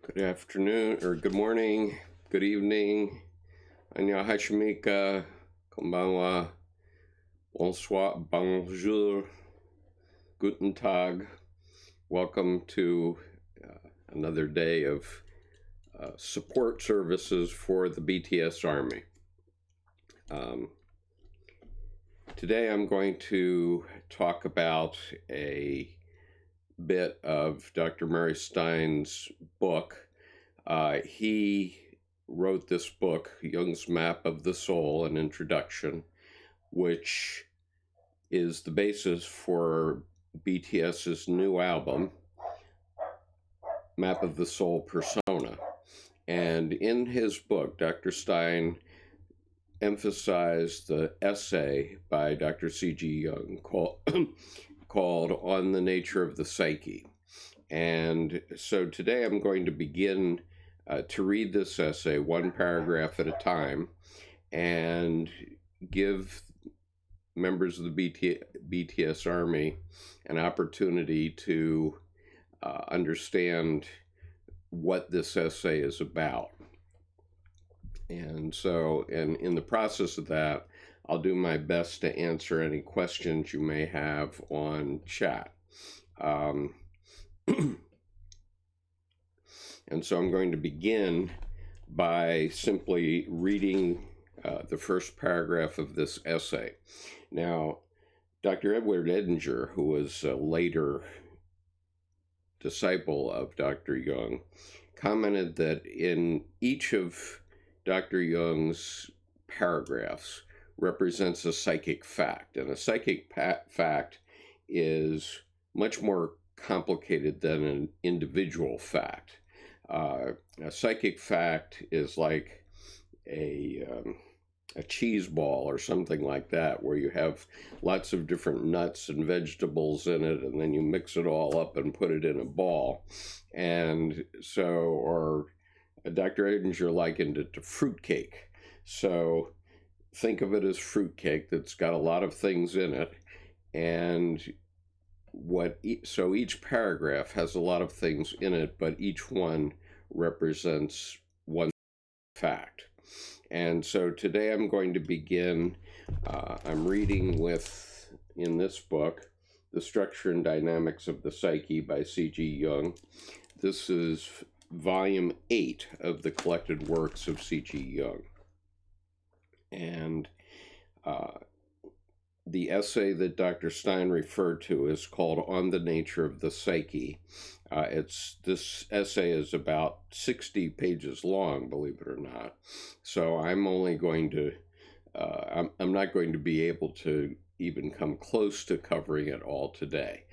Good afternoon, or good morning, good evening. Annyeonghaseyo, konbanwa, bonsoir, bonjour, guten tag. Welcome to another day of support services for the BTS Army. Today I'm going to talk about a bit of Dr. Murray Stein's book. He wrote this book, Jung's Map of the Soul, an introduction, which is the basis for BTS's new album, Map of the Soul Persona. And in his book, Dr. Stein emphasized the essay by Dr. C.G. Jung called On the Nature of the Psyche. And so today I'm going to begin to read this essay one paragraph at a time and give members of the BTS Army an opportunity to understand what this essay is about. And so, in the process of that, I'll do my best to answer any questions you may have on chat. And so I'm going to begin by simply reading the first paragraph of this essay. Now, Dr. Edward Edinger, who was a later disciple of Dr. Jung, commented that in each of Dr. Jung's paragraphs represents a psychic fact, and a psychic fact is much more complicated than an individual fact. A psychic fact is like a cheese ball or something like that, where you have lots of different nuts and vegetables in it, and then you mix it all up and put it in a ball. And so, or Dr. Edinger likened it to fruitcake. So think of it as fruitcake that's got a lot of things in it, and so each paragraph has a lot of things in it, but each one represents one fact. And so today I'm going to begin, I'm reading in this book, The Structure and Dynamics of the Psyche by C.G. Jung. This is volume 8 of the Collected Works of C.G. Jung. And the essay that Dr. Stein referred to is called On the Nature of the Psyche. This essay is about 60 pages long, believe it or not. So I'm only going to, I'm not going to be able to even come close to covering it all today.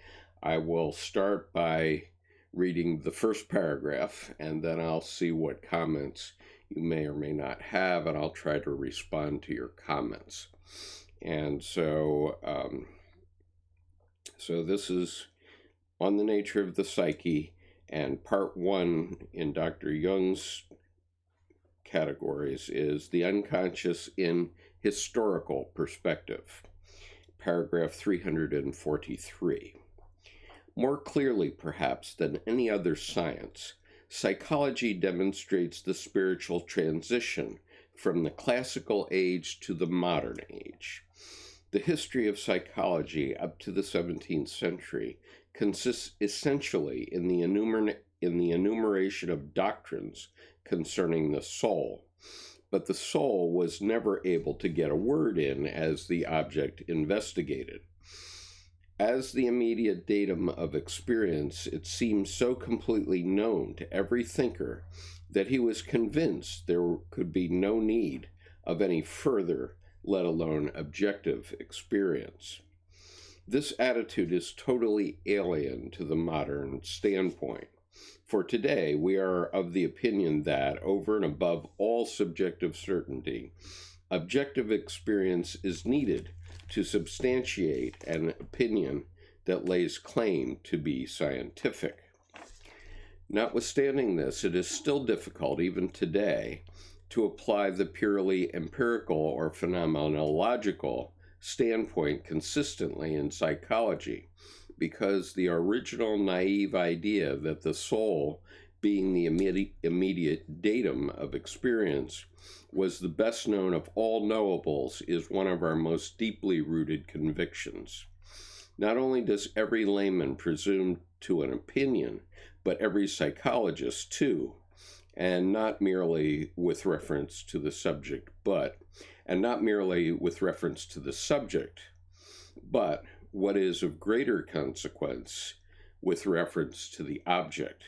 I will start by reading the first paragraph, and then I'll see what comments you may or may not have, and I'll try to respond to your comments. And so, so this is On the Nature of the Psyche, and part 1 in Dr. Jung's categories is the unconscious in historical perspective, paragraph 343. More clearly, perhaps, than any other science, psychology demonstrates the spiritual transition from the classical age to the modern age. The history of psychology up to the 17th century consists essentially in the enumeration of doctrines concerning the soul, but the soul was never able to get a word in as the object investigated. As the immediate datum of experience, it seems so completely known to every thinker that he was convinced there could be no need of any further, let alone objective, experience. This attitude is totally alien to the modern standpoint. For today, we are of the opinion that, over and above all subjective certainty, objective experience is needed to substantiate an opinion that lays claim to be scientific. Notwithstanding this, it is still difficult, even today, to apply the purely empirical or phenomenological standpoint consistently in psychology, because the original naive idea that the soul being the immediate datum of experience, was the best known of all knowables is one of our most deeply rooted convictions. Not only does every layman presume to an opinion, but every psychologist too, and not merely with reference to the subject, but what is of greater consequence, with reference to the object.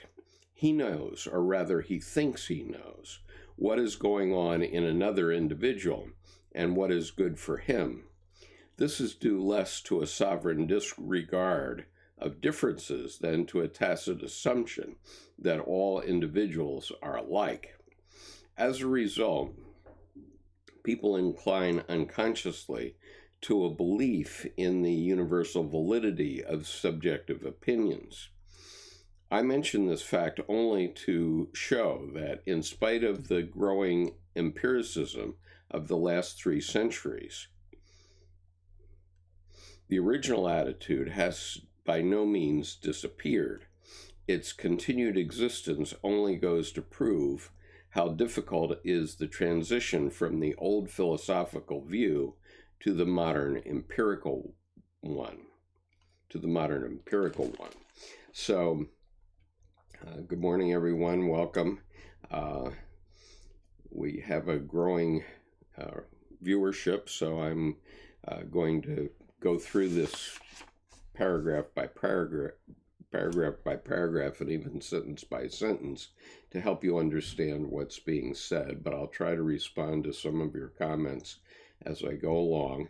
He knows, or rather he thinks he knows, what is going on in another individual and what is good for him. This is due less to a sovereign disregard of differences than to a tacit assumption that all individuals are alike. As a result, people incline unconsciously to a belief in the universal validity of subjective opinions. I mention this fact only to show that in spite of the growing empiricism of the last 3 centuries, the original attitude has by no means disappeared. Its continued existence only goes to prove how difficult is the transition from the old philosophical view to the modern empirical one. So, good morning, everyone. Welcome. We have a growing viewership, so I'm going to go through this paragraph by paragraph, and even sentence by sentence to help you understand what's being said, but I'll try to respond to some of your comments as I go along.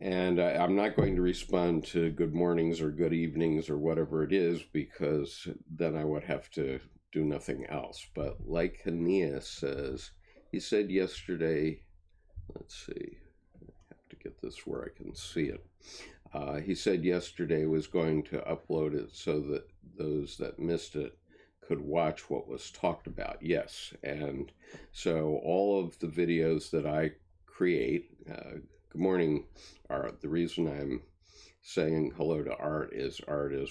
And I'm not going to respond to good mornings or good evenings or whatever it is, because then I would have to do nothing else. But like Hania says, he said yesterday, let's see, I have to get this where I can see it. He said yesterday was going to upload it so that those that missed it could watch what was talked about. Yes, and so all of the videos that I create, good morning, Art. The reason I'm saying hello to Art is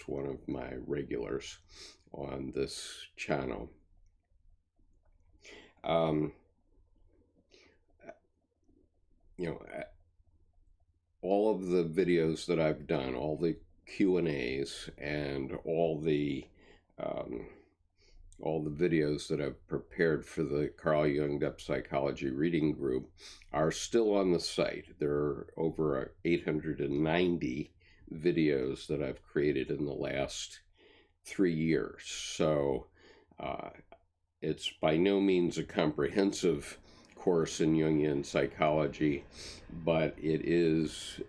one of my regulars on this channel. All of the videos that I've done, all the Q&As, and all the videos that I've prepared for the Carl Jung Depth Psychology reading group are still on the site. There are over 890 videos that I've created in the last 3 years. So it's by no means a comprehensive course in Jungian psychology, but it is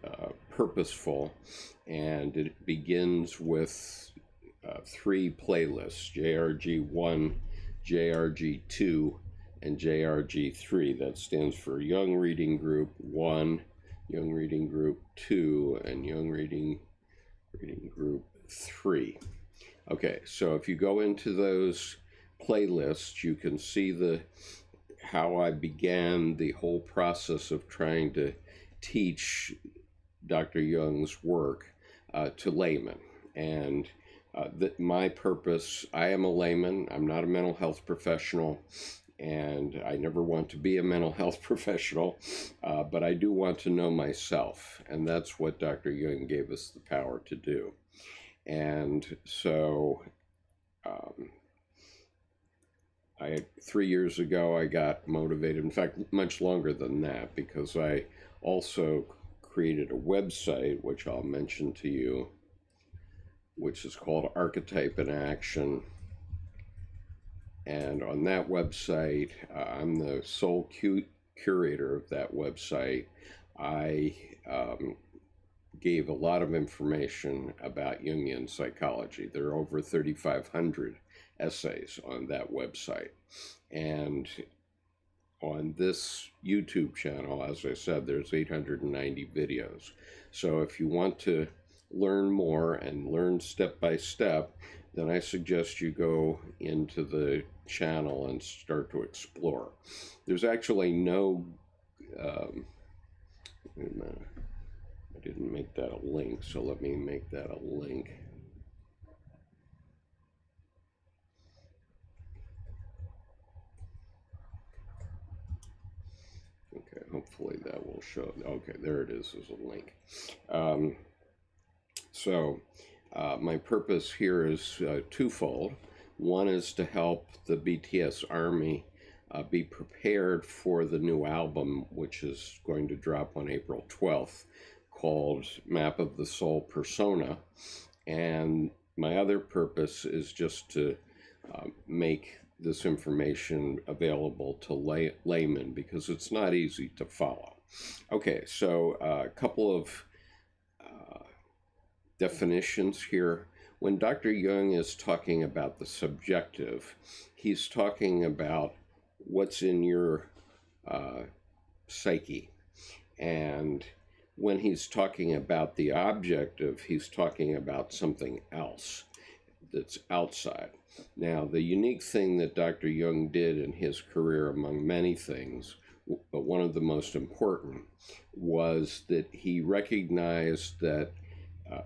purposeful, and it begins with 3 playlists: JRG1, JRG2, and JRG3. That stands for Jung Reading Group 1, Jung Reading Group 2, and Jung Reading Group 3. Okay, so if you go into those playlists, you can see how I began the whole process of trying to teach Dr. Jung's work to laymen. And my purpose, I am a layman, I'm not a mental health professional, and I never want to be a mental health professional, but I do want to know myself, and that's what Dr. Jung gave us the power to do. And so 3 years ago, I got motivated, in fact, much longer than that, because I also created a website, which I'll mention to you, which is called Archetype in Action. And on that website, I'm the sole curator of that website. I gave a lot of information about Jungian psychology. There are over 3,500 essays on that website. And on this YouTube channel, as I said, there's 890 videos. So if you want to learn more and learn step by step, then I suggest you go into the channel and start to explore. There's actually no, wait a minute, I didn't make that a link, so let me make that a link. show. Okay, there it is as a link. My purpose here is twofold. One is to help the BTS Army be prepared for the new album, which is going to drop on April 12th, called Map of the Soul Persona. And my other purpose is just to make this information available to laymen, because it's not easy to follow. Okay, so a couple of definitions here. When Dr. Jung is talking about the subjective, he's talking about what's in your psyche. And when he's talking about the objective, he's talking about something else that's outside. Now, the unique thing that Dr. Jung did in his career, among many things, but one of the most important, was that he recognized that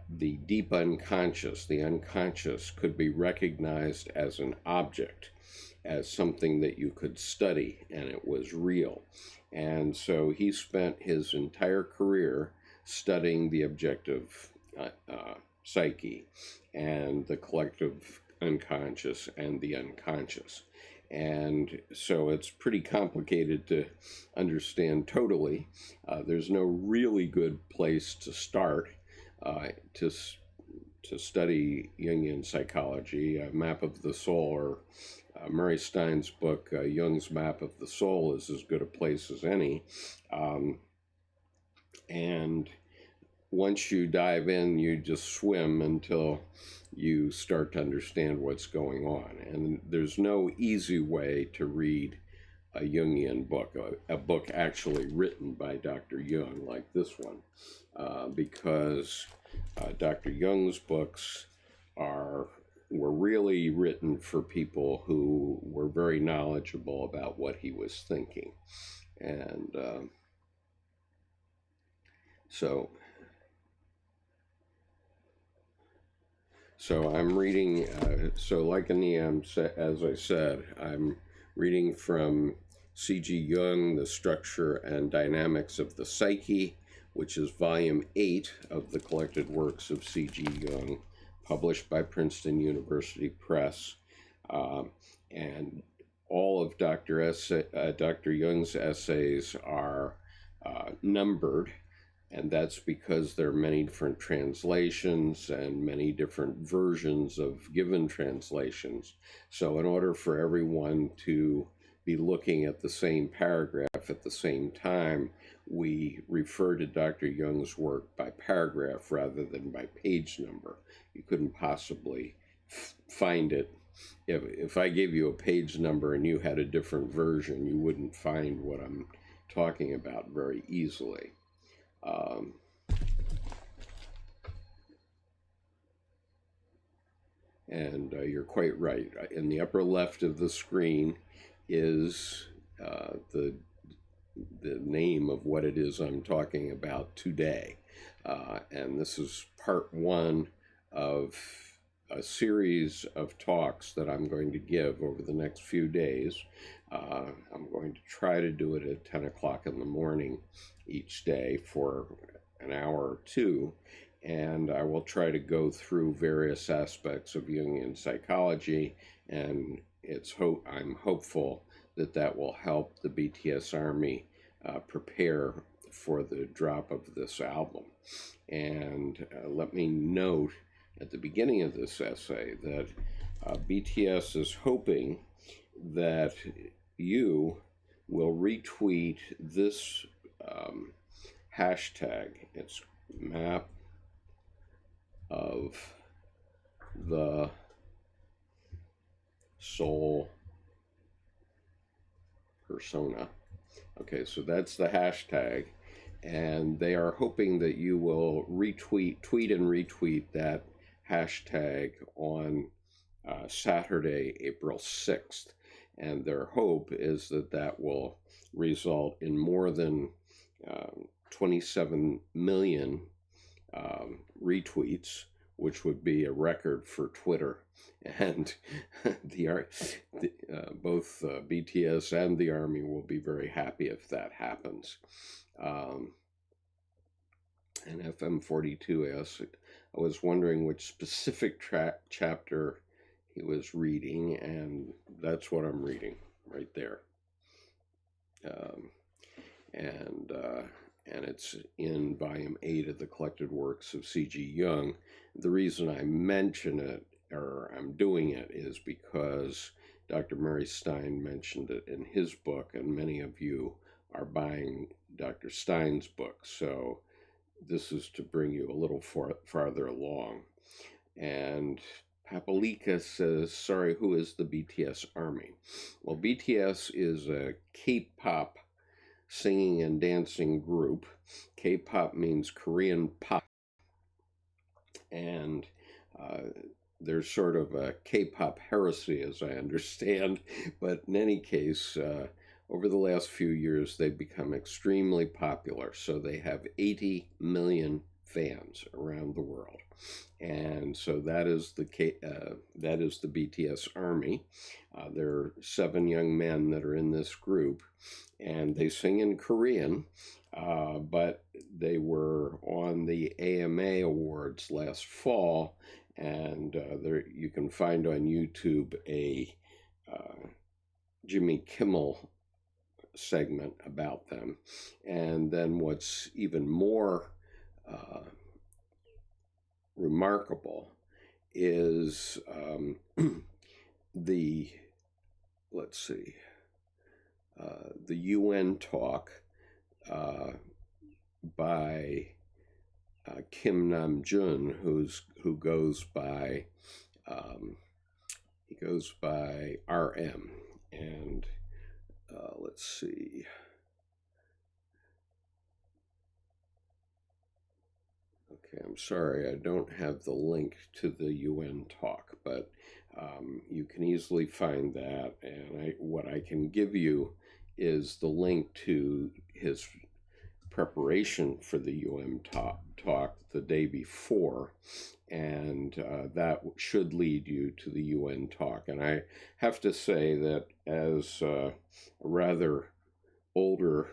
the deep unconscious, the unconscious, could be recognized as an object, as something that you could study, and it was real. And so he spent his entire career studying the objective psyche and the collective unconscious and the unconscious. And so it's pretty complicated to understand totally. There's no really good place to start to study Jungian psychology. Map of the Soul, or Murray Stein's book, Jung's Map of the Soul, is as good a place as any. And once you dive in, you just swim until you start to understand what's going on. And there's no easy way to read a Jungian book, a book actually written by Dr. Jung, like this one, because Dr. Jung's books were really written for people who were very knowledgeable about what he was thinking. And so I'm reading, like as I said, I'm reading from C.G. Jung, The Structure and Dynamics of the Psyche, which is volume 8 of the Collected Works of C.G. Jung, published by Princeton University Press. And all of Dr. Jung's essays are numbered, and that's because there are many different translations and many different versions of given translations. So in order for everyone to be looking at the same paragraph at the same time, we refer to Dr. Jung's work by paragraph rather than by page number. You couldn't possibly find it. If I gave you a page number and you had a different version, you wouldn't find what I'm talking about very easily. And you're quite right. In the upper left of the screen is the name of what it is I'm talking about today. And this is part 1 of a series of talks that I'm going to give over the next few days. I'm going to try to do it at 10 o'clock in the morning each day for an hour or two, and I will try to go through various aspects of Jungian psychology, and I'm hopeful that will help the BTS Army prepare for the drop of this album. And let me note at the beginning of this essay that BTS is hoping that you will retweet this hashtag. It's Map of the Soul Persona. Okay, so that's the hashtag, and they are hoping that you will tweet and retweet that hashtag on Saturday, April 6th. And their hope is that will result in more than 27 million retweets, which would be a record for Twitter. And both BTS and the Army will be very happy if that happens. And FM42 asks, I was wondering which specific chapter he was reading, and that's what I'm reading right there. And it's in volume 8 of the Collected Works of C.G. Jung. The reason I mention it, or I'm doing it, is because Dr. Mary Stein mentioned it in his book, and many of you are buying Dr. Stein's book. So this is to bring you a little farther along. And Papalika says, sorry, who is the BTS Army? Well, BTS is a K-pop singing and dancing group. K-pop means Korean pop. And there's sort of a K-pop heresy, as I understand. But in any case, over the last few years, they've become extremely popular. So they have 80 million fans around the world. And so that is the BTS Army. There are 7 young men that are in this group, and they sing in Korean, but they were on the AMA Awards last fall, and there you can find on YouTube a Jimmy Kimmel segment about them. And then what's even more remarkable is the UN talk by Kim Nam-joon, who goes by RM, and let's see. Okay, I'm sorry, I don't have the link to the UN talk, but you can easily find that. And what I can give you is the link to his preparation for the UN talk the day before, and that should lead you to the UN talk. And I have to say that as a rather older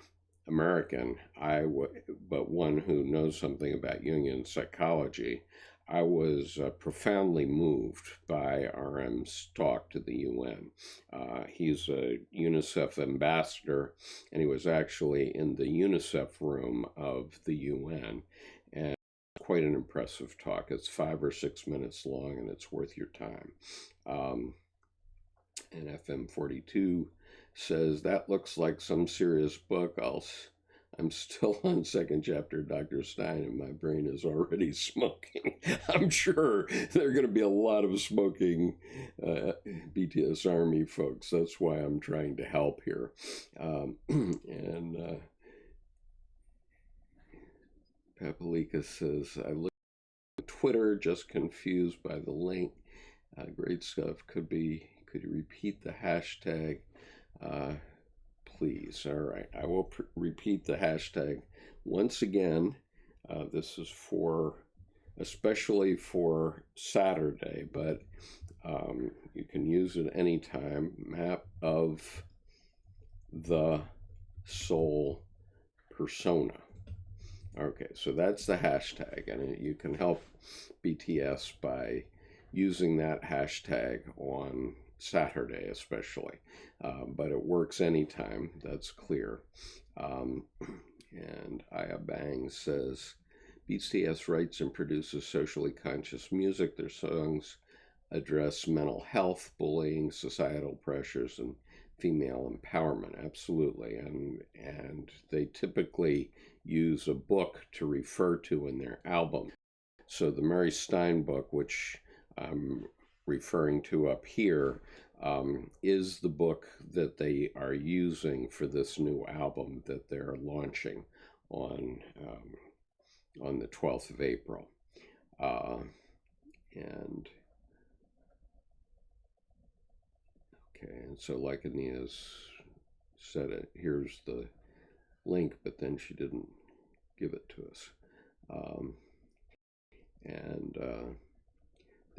American, but one who knows something about Jungian psychology, I was profoundly moved by RM's talk to the UN. He's a UNICEF ambassador, and he was actually in the UNICEF room of the UN. And quite an impressive talk. It's 5 or 6 minutes long, and it's worth your time. And FM42 says, that looks like some serious book. I'm still on second chapter, Dr. Stein, and my brain is already smoking. I'm sure there are going to be a lot of smoking BTS Army folks. That's why I'm trying to help here. Papalika says, I looked at Twitter, just confused by the link. Great stuff. Could you repeat the hashtag? Please. All right. I will repeat the hashtag once again. This is especially for Saturday, but you can use it anytime. Map of the soul persona. Okay, so that's the hashtag, and you can help BTS by using that hashtag on Saturday especially, but it works anytime, that's clear. And Aya Bang says, BTS writes and produces socially conscious music. Their songs address mental health, bullying, societal pressures, and female empowerment. Absolutely. And they typically use a book to refer to in their album. So the Mary Stein book, which I'm referring to up here, is the book that they are using for this new album that they're launching on the 12th of April. And so like Aeneas said it, here's the link, but then she didn't give it to us.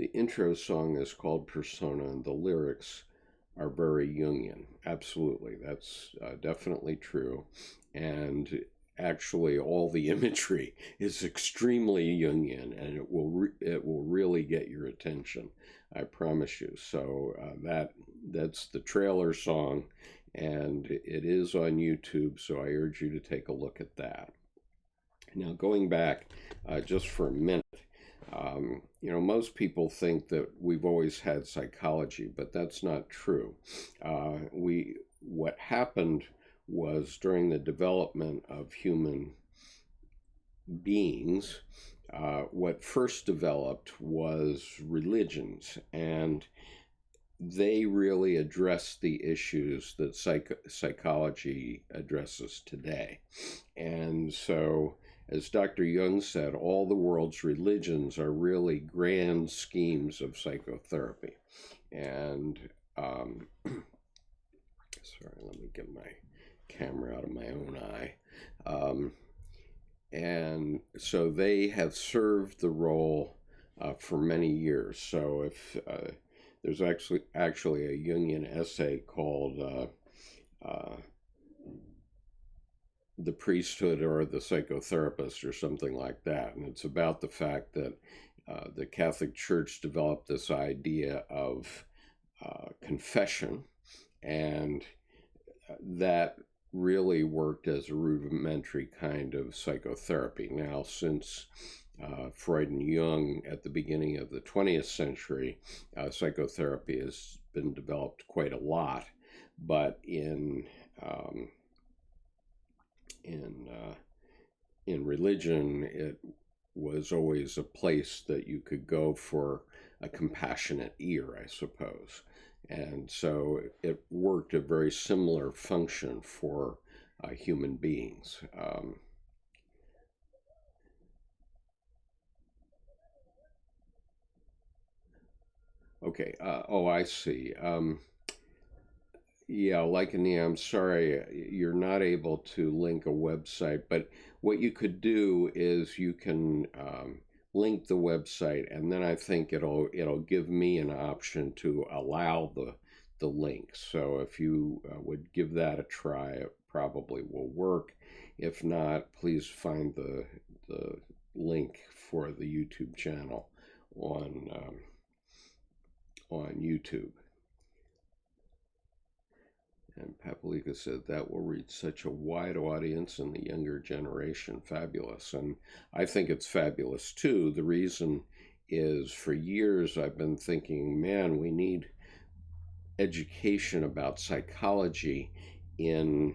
The intro song is called Persona, and the lyrics are very Jungian. Absolutely, that's definitely true. And actually, all the imagery is extremely Jungian, and it will really get your attention, I promise you. So that's the trailer song, and it is on YouTube, so I urge you to take a look at that. Now, going back just for a minute, most people think that we've always had psychology, but that's not true. What happened was during the development of human beings, what first developed was religions, and they really addressed the issues that psychology addresses today. And so, as Dr. Jung said, all the world's religions are really grand schemes of psychotherapy. And, sorry, let me get my camera out of my own eye. And so they have served the role for many years. So if there's actually a Jungian essay called The Priesthood or the Psychotherapist or something like that. And it's about the fact that the Catholic Church developed this idea of confession, and that really worked as a rudimentary kind of psychotherapy. Now, since Freud and Jung at the beginning of the 20th century, psychotherapy has been developed quite a lot, but in religion, it was always a place that you could go for a compassionate ear, I suppose. And so it worked a very similar function for human beings. Okay, I see. Yeah, Lycania, I'm sorry you're not able to link a website, but what you could do is you can link the website, and then I think it'll give me an option to allow the link. So if you would give that a try, it probably will work. If not, please find the link for the YouTube channel on YouTube. And Papalika said that will reach such a wide audience in the younger generation. Fabulous. And I think it's fabulous too. The reason is for years I've been thinking, man, we need education about psychology in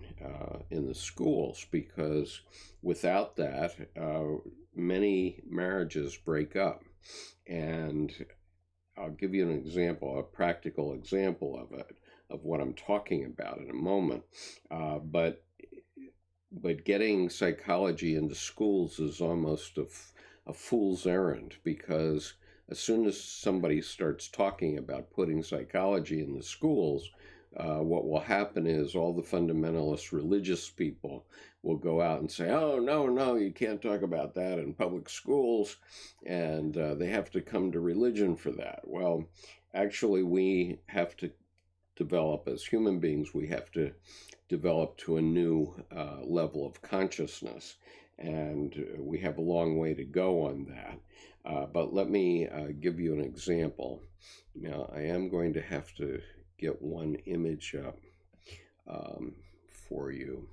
the schools, because without that, many marriages break up. And I'll give you an example, a practical example of it, of what I'm talking about in a moment. But getting psychology into schools is almost a fool's errand, because as soon as somebody starts talking about putting psychology in the schools, what will happen is all the fundamentalist religious people will go out and say, oh, no, you can't talk about that in public schools, and they have to come to religion for that. Well, actually, we have to develop, as human beings, we have to develop to a new level of consciousness, and we have a long way to go on that. But let me give you an example. Now, I am going to have to get one image up for you.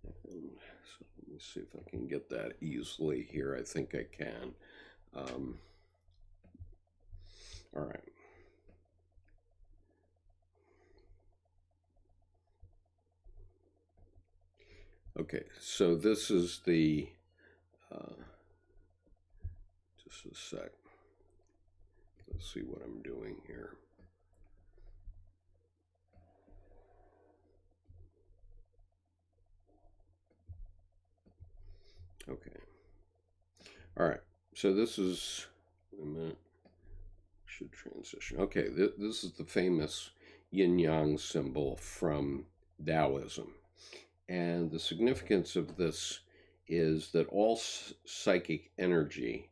So let me see if I can get that easily here. I think I can. All right. Okay, so this is the, just a sec. Let's see what I'm doing here. Okay. All right, so this is, wait a minute, should transition. Okay, this is the famous yin-yang symbol from Taoism. And the significance of this is that all psychic energy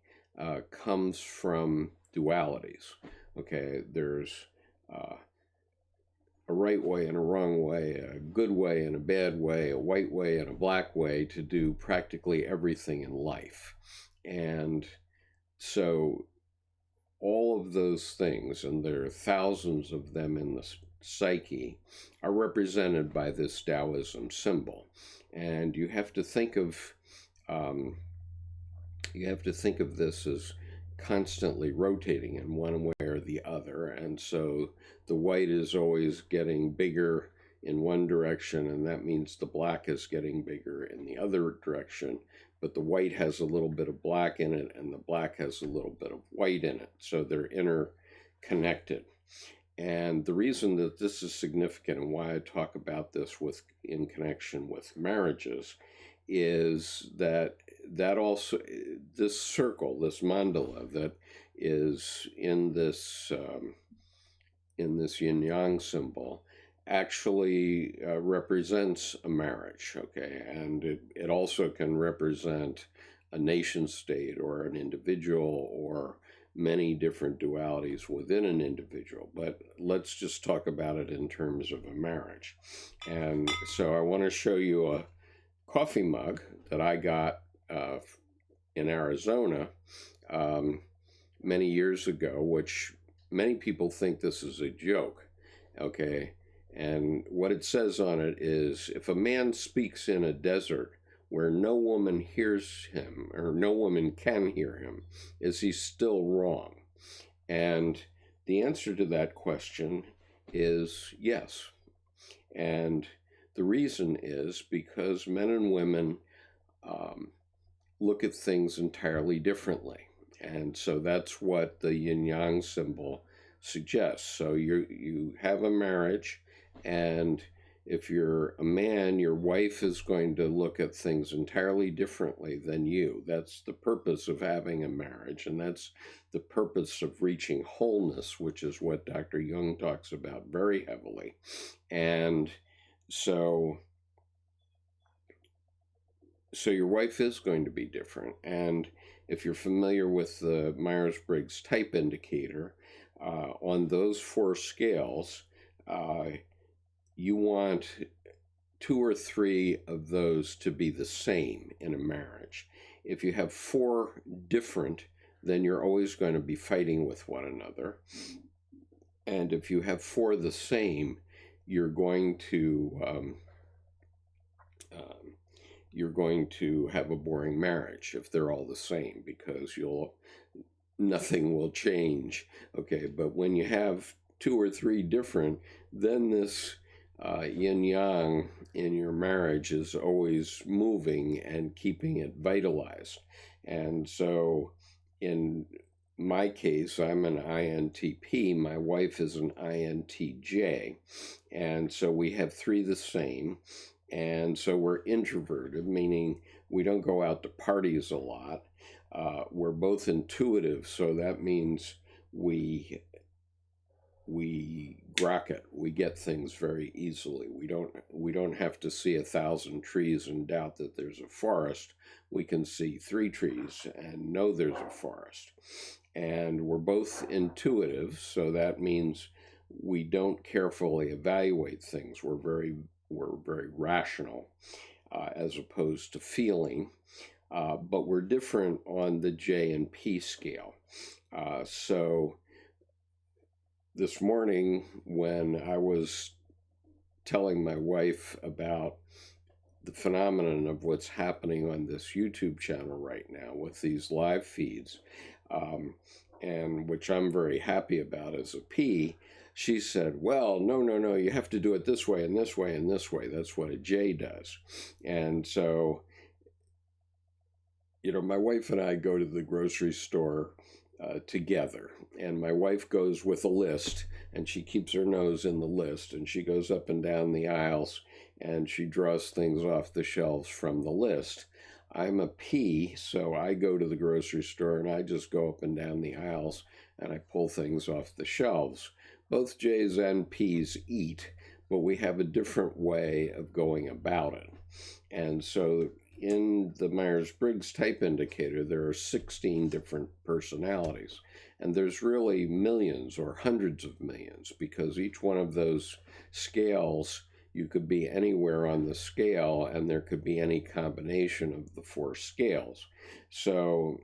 comes from dualities. Okay, there's a right way and a wrong way, a good way and a bad way, a white way and a black way to do practically everything in life. And so all of those things, and there are thousands of them in the psyche, are represented by this Taoism symbol. And you have to think of this as constantly rotating in one way or the other. And so the white is always getting bigger in one direction, and that means the black is getting bigger in the other direction. But the white has a little bit of black in it, and the black has a little bit of white in it. So they're interconnected. And the reason that this is significant and why I talk about this in connection with marriages is that also, this circle, this mandala that is in this yin-yang symbol, actually represents a marriage, okay? And it also can represent a nation state or an individual or many different dualities within an individual. But let's just talk about it in terms of a marriage. And so I want to show you a coffee mug that I got in Arizona many years ago, which many people think this is a joke, okay? And what it says on it is, if a man speaks in a desert where no woman hears him, or no woman can hear him, is he still wrong? And the answer to that question is yes. And the reason is because men and women look at things entirely differently. And so that's what the yin-yang symbol suggests. So you have a marriage, and if you're a man, your wife is going to look at things entirely differently than you. That's the purpose of having a marriage, and that's the purpose of reaching wholeness, which is what Dr. Jung talks about very heavily. And so your wife is going to be different. And if you're familiar with the Myers-Briggs type indicator, on those 4 scales, you want 2 or 3 of those to be the same in a marriage. If you have 4 different, then you're always going to be fighting with one another. And if you have 4 the same, you're going to have a boring marriage if they're all the same, because nothing will change. Okay, but when you have 2 or 3 different, then this yin-yang in your marriage is always moving and keeping it vitalized. And so in my case, I'm an INTP, my wife is an INTJ, and so we have 3 the same. And so we're introverted, meaning we don't go out to parties a lot. We're both intuitive, so that means we grok it. We get things very easily. We don't have to see 1,000 trees and doubt that there's a forest. We can see 3 trees and know there's a forest. And we're both intuitive, so that means we don't carefully evaluate things. We're very rational, as opposed to feeling, but we're different on the J and P scale. So this morning, when I was telling my wife about the phenomenon of what's happening on this YouTube channel right now with these live feeds, and which I'm very happy about as a P, she said, well, no, you have to do it this way and this way and this way. That's what a J does. And so, my wife and I go to the grocery store together, and my wife goes with a list, and she keeps her nose in the list, and she goes up and down the aisles, and she draws things off the shelves from the list. I'm a P, so I go to the grocery store, and I just go up and down the aisles, and I pull things off the shelves. Both J's and P's eat, but we have a different way of going about it. And so in the Myers-Briggs type indicator, there are 16 different personalities. And there's really millions or hundreds of millions, because each one of those scales, you could be anywhere on the scale, and there could be any combination of the 4 scales. So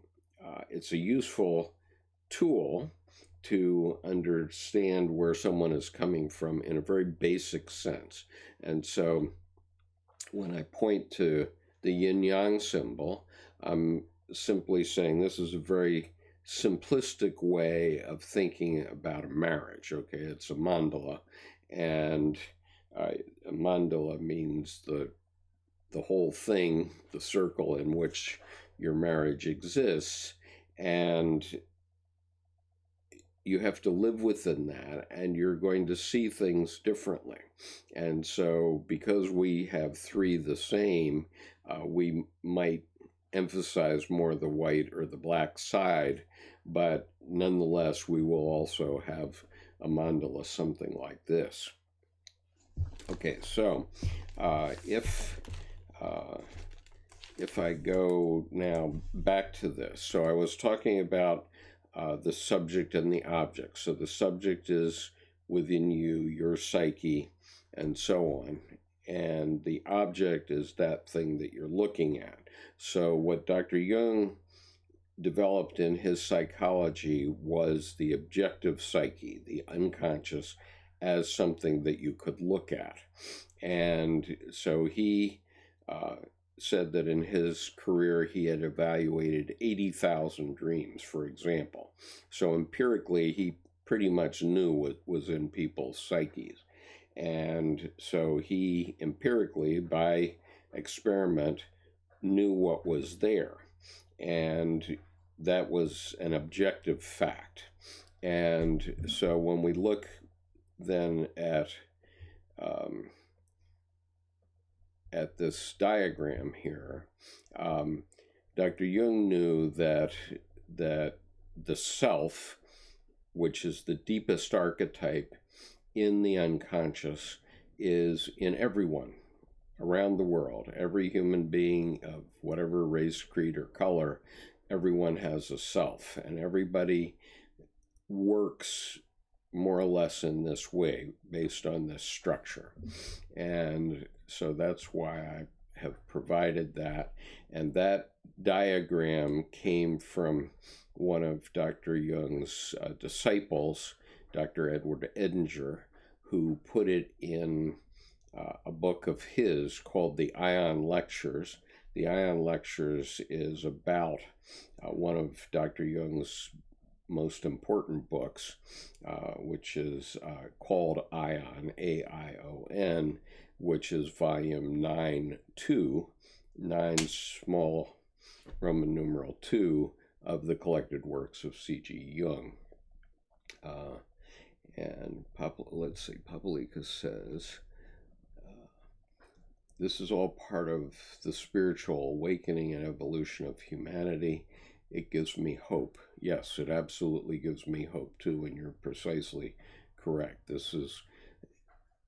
it's a useful tool to understand where someone is coming from in a very basic sense. And so when I point to the yin-yang symbol, I'm simply saying this is a very simplistic way of thinking about a marriage. Okay, it's a mandala, and a mandala means the whole thing, the circle in which your marriage exists, and you have to live within that, and you're going to see things differently. And so because we have 3 the same, we might emphasize more the white or the black side, but nonetheless, we will also have a mandala something like this. Okay, so if I go now back to this, so I was talking about the subject and the object. So the subject is within you, your psyche, and so on. And the object is that thing that you're looking at. So what Dr. Jung developed in his psychology was the objective psyche, the unconscious, as something that you could look at. And so he said that in his career he had evaluated 80,000 dreams, for example. So empirically, he pretty much knew what was in people's psyches. And so he empirically, by experiment, knew what was there. And that was an objective fact. And so when we look then at this diagram here, Dr. Jung knew that the self, which is the deepest archetype in the unconscious, is in everyone around the world. Every human being of whatever race, creed, or color, everyone has a self, and everybody works more or less in this way based on this structure. And so that's why I have provided that. And that diagram came from one of Dr. Jung's disciples, Dr. Edward Edinger, who put it in a book of his called the Ion Lectures. The Ion Lectures is about one of Dr. Jung's most important books, which is called Ion, A-I-O-N, which is volume 9-2, 9 small Roman numeral 2 of the Collected Works of C.G. Jung. And let's see, Publica says, this is all part of the spiritual awakening and evolution of humanity. It gives me hope. Yes, it absolutely gives me hope too, and you're precisely correct. This is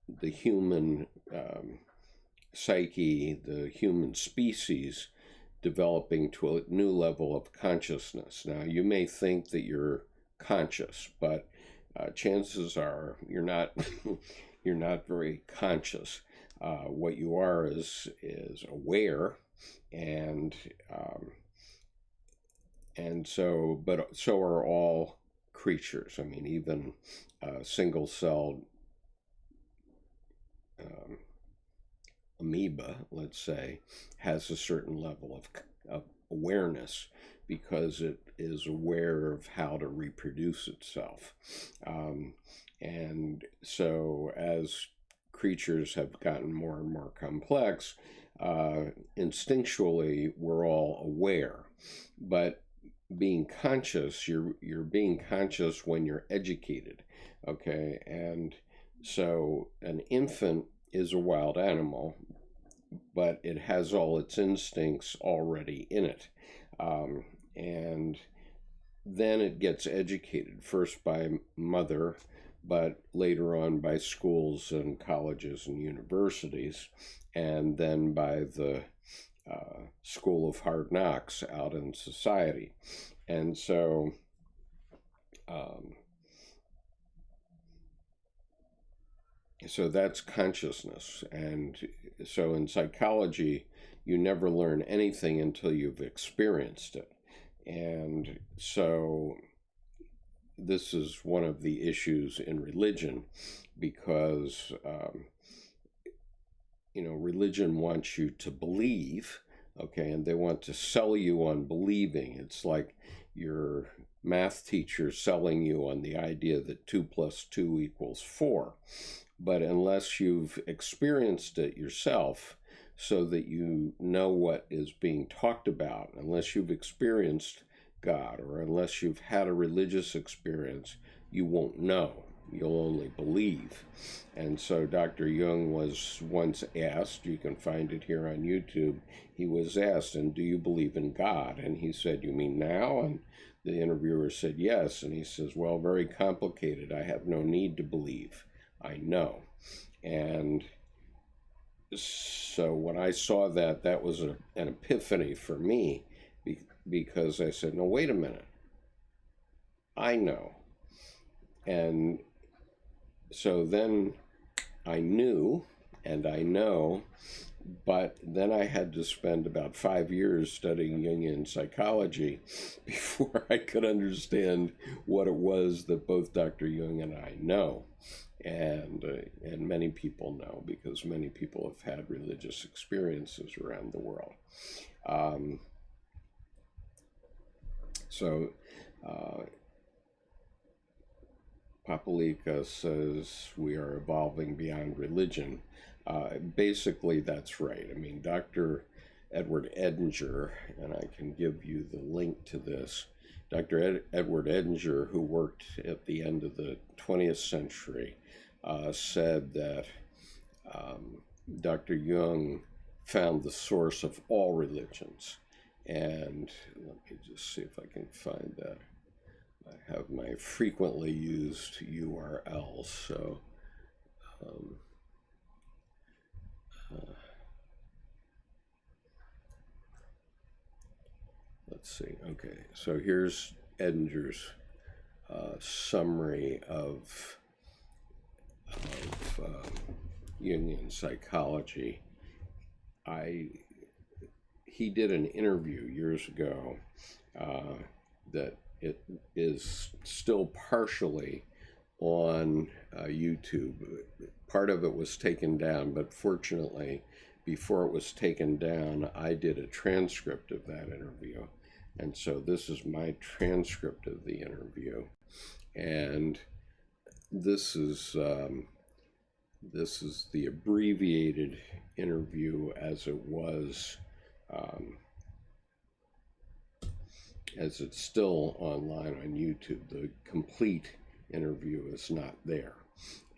the human psyche, the human species developing to a new level of consciousness. Now, you may think that you're conscious, but chances are you're not. You're not very conscious. What you are is aware, and so, but so are all creatures. I mean, even single-celled amoeba, let's say, has a certain level of awareness because it is aware of how to reproduce itself. And so as creatures have gotten more and more complex, instinctually we're all aware. But being conscious, you're being conscious when you're educated, okay? And so an infant is a wild animal, but it has all its instincts already in it. And then it gets educated, first by mother, but later on by schools and colleges and universities, and then by the school of hard knocks out in society. And so so that's consciousness. And so in psychology, you never learn anything until you've experienced it. And so this is one of the issues in religion, because religion wants you to believe, okay, and they want to sell you on believing. It's like your math teacher selling you on the idea that 2 + 2 = 4. But unless you've experienced it yourself so that you know what is being talked about, unless you've experienced God, or unless you've had a religious experience, you won't know. You'll only believe. And so Dr. Jung was once asked, you can find it here on YouTube, he was asked, and do you believe in God? And he said, you mean now? And the interviewer said, yes. And he says, well, very complicated. I have no need to believe. I know. And so when I saw that, that was an epiphany for me, because I said, no, wait a minute. I know. And so then I knew, and I know, but then I had to spend about 5 years studying Jungian psychology before I could understand what it was that both Dr. Jung and I know. And many people know, because many people have had religious experiences around the world. Papalika says we are evolving beyond religion. Basically, that's right. I mean, Dr. Edward Edinger, and I can give you the link to this, Dr. Edward Edinger, who worked at the end of the 20th century, said that Dr. Jung found the source of all religions. And let me just see if I can find that. I have my frequently used URLs, so let's see. Okay, so here's Edinger's summary of Jungian psychology. He did an interview years ago that it is still partially on YouTube. Part of it was taken down, but fortunately, before it was taken down, I did a transcript of that interview. And so this is my transcript of the interview. And this is the abbreviated interview as it was, as it's still online on YouTube. The complete interview is not there.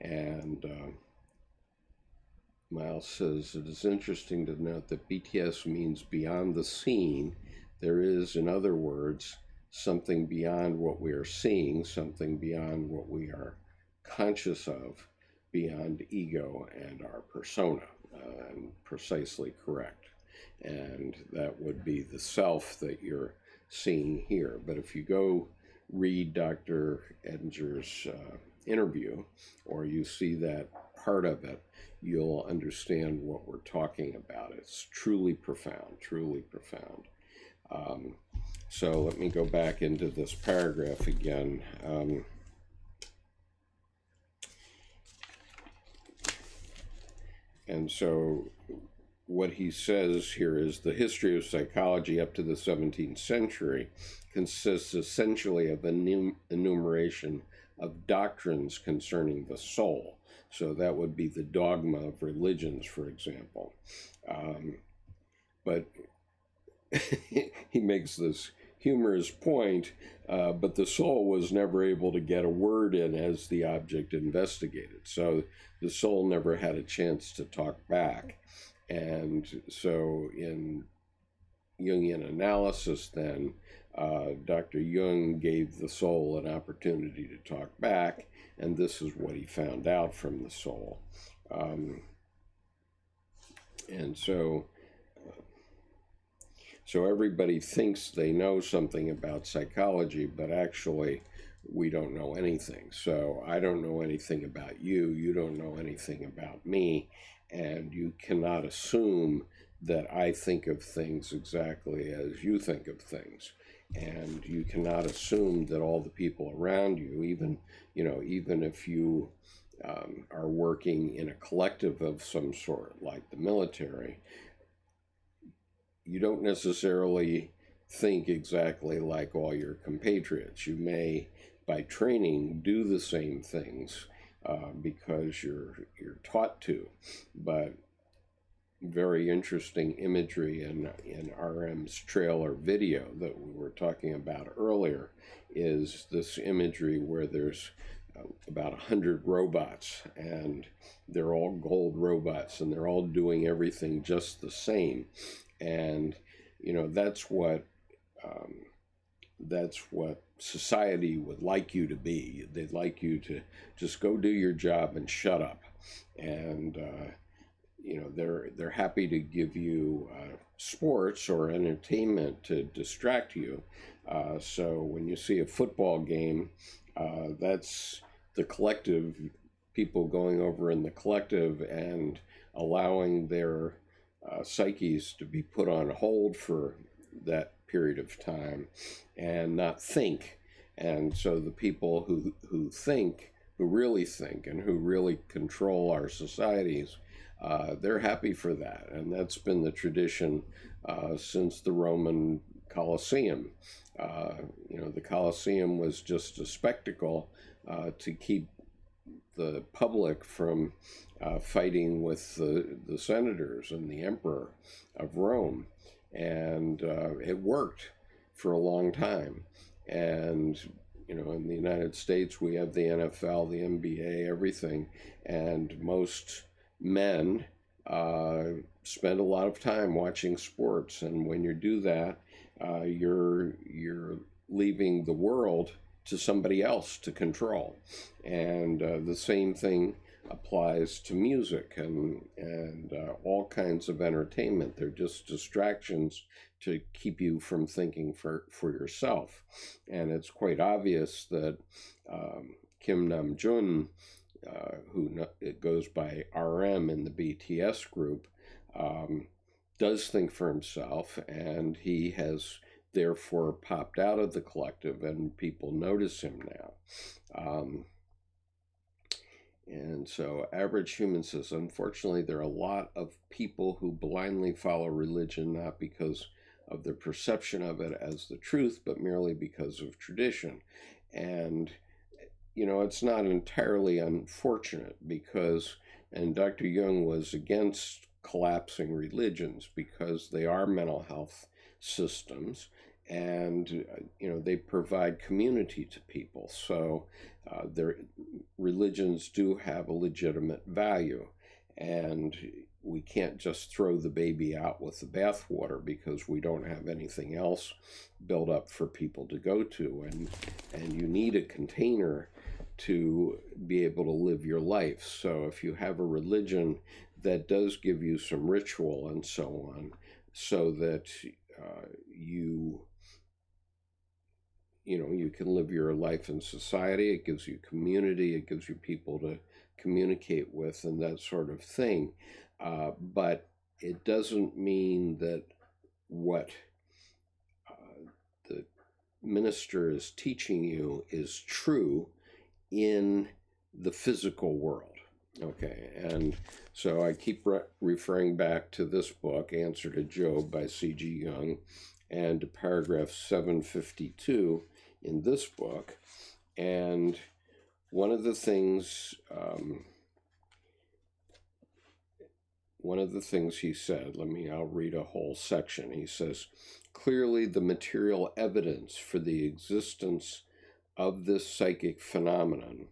And Miles says, it is interesting to note that BTS means beyond the seen. There is, in other words, something beyond what we are seeing, something beyond what we are conscious of, beyond ego and our persona. Precisely correct. And that would be the self that you're seeing here. But if you go read Dr. Edinger's interview, or you see that part of it, you'll understand what we're talking about. It's truly profound, truly profound. So let me go back into this paragraph again. And so what he says here is the history of psychology up to the 17th century consists essentially of an enumeration of doctrines concerning the soul. So that would be the dogma of religions, for example. But he makes this humorous point, but the soul was never able to get a word in as the object investigated. So the soul never had a chance to talk back. And so in Jungian analysis then, Dr. Jung gave the soul an opportunity to talk back, and this is what he found out from the soul. And so So everybody thinks they know something about psychology, but actually we don't know anything. So I don't know anything about you, you don't know anything about me, and you cannot assume that I think of things exactly as you think of things. And you cannot assume that all the people around you, even if you are working in a collective of some sort, like the military, you don't necessarily think exactly like all your compatriots. You may, by training, do the same things because you're taught to, but very interesting imagery in RM's trailer video that we were talking about earlier is this imagery where there's about 100 robots, and they're all gold robots, and they're all doing everything just the same. And that's what society would like you to be. They'd like you to just go do your job and shut up. And they're happy to give you sports or entertainment to distract you. So when you see a football game, that's the collective, people going over in the collective and allowing their psyches to be put on hold for that period of time and not think. And so the people who think, who really think, and who really control our societies, they're happy for that. And that's been the tradition since the Roman Colosseum. The Colosseum was just a spectacle to keep the public from fighting with the senators and the emperor of Rome. And it worked for a long time. And in the United States, we have the NFL, the NBA, everything. And most men spend a lot of time watching sports. And when you do that, you're leaving the world to somebody else to control. And the same thing applies to music and all kinds of entertainment. They're just distractions to keep you from thinking for yourself. And it's quite obvious that Kim Nam-joon, who goes by RM in the BTS group, does think for himself, and he has therefore popped out of the collective, and people notice him now. And so Average Human says, unfortunately, there are a lot of people who blindly follow religion, not because of their perception of it as the truth, but merely because of tradition. And, it's not entirely unfortunate because, and Dr. Jung was against collapsing religions because they are mental health systems, and they provide community to people. So their religions do have a legitimate value, and we can't just throw the baby out with the bathwater because we don't have anything else built up for people to go to, and you need a container to be able to live your life. So if you have a religion that does give you some ritual and so on, so that you can live your life in society, it gives you community, it gives you people to communicate with and that sort of thing. But it doesn't mean that what the minister is teaching you is true in the physical world. Okay, and so I keep referring back to this book, Answer to Job by C.G. Jung, and to paragraph 752 in this book. And one of the things he said, I'll read a whole section. He says, clearly the material evidence for the existence of this psychic phenomenon,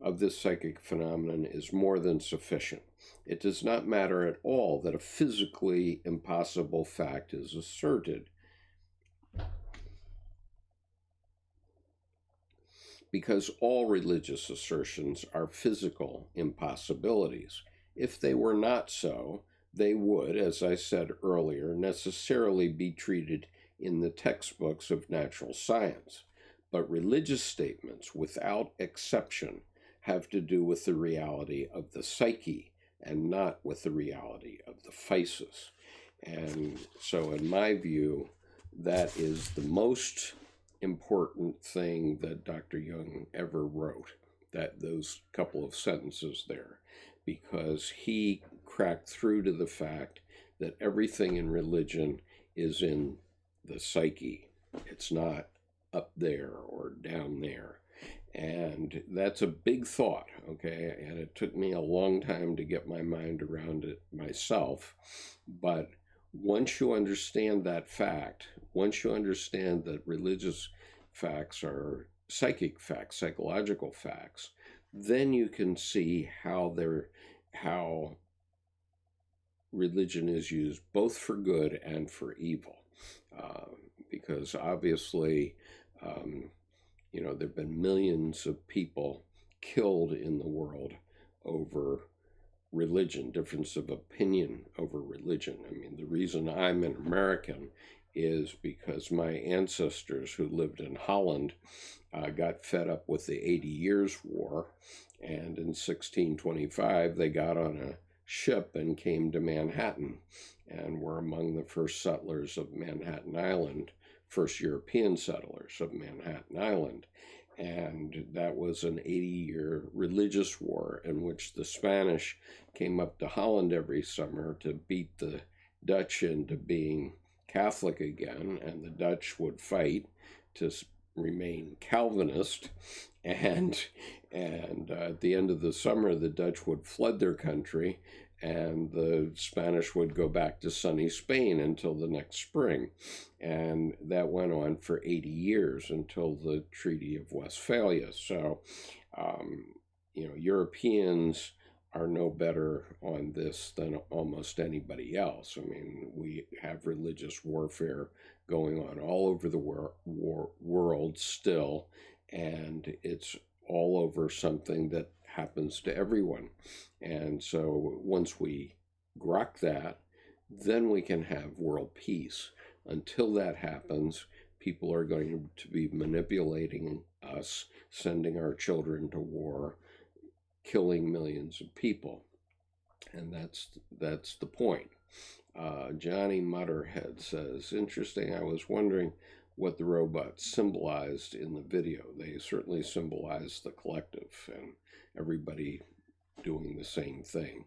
of this psychic phenomenon is more than sufficient. It does not matter at all that a physically impossible fact is asserted, because all religious assertions are physical impossibilities. If they were not so, they would, as I said earlier, necessarily be treated in the textbooks of natural science. But religious statements, without exception, have to do with the reality of the psyche and not with the reality of the physis. And so, in my view, that is the most important thing that Dr. Jung ever wrote, that those couple of sentences there, because he cracked through to the fact that everything in religion is in the psyche. It's not up there or down there. And that's a big thought, okay? And it took me a long time to get my mind around it myself. But once you understand that fact, once you understand that religious facts are psychic facts, psychological facts, then you can see how religion is used both for good and for evil. Because obviously, there have been millions of people killed in the world over religion, difference of opinion over religion. I mean, the reason I'm an American is because my ancestors who lived in Holland got fed up with the 80 Years' War, and in 1625 they got on a ship and came to Manhattan and were among the first settlers of Manhattan Island, first European settlers of Manhattan Island. And that was an 80-year religious war in which the Spanish came up to Holland every summer to beat the Dutch into being Catholic again, and the Dutch would fight to remain Calvinist, and at the end of the summer, the Dutch would flood their country, and the Spanish would go back to sunny Spain until the next spring. And that went on for 80 years until the Treaty of Westphalia. So, Europeans are no better on this than almost anybody else. I mean, we have religious warfare going on all over the world still, and it's all over something that happens to everyone. And so once we grok that, then we can have world peace. Until that happens, people are going to be manipulating us, sending our children to war, killing millions of people. And that's the point. Johnny Mutterhead says, interesting, I was wondering what the robots symbolized in the video. They certainly symbolized the collective and everybody doing the same thing.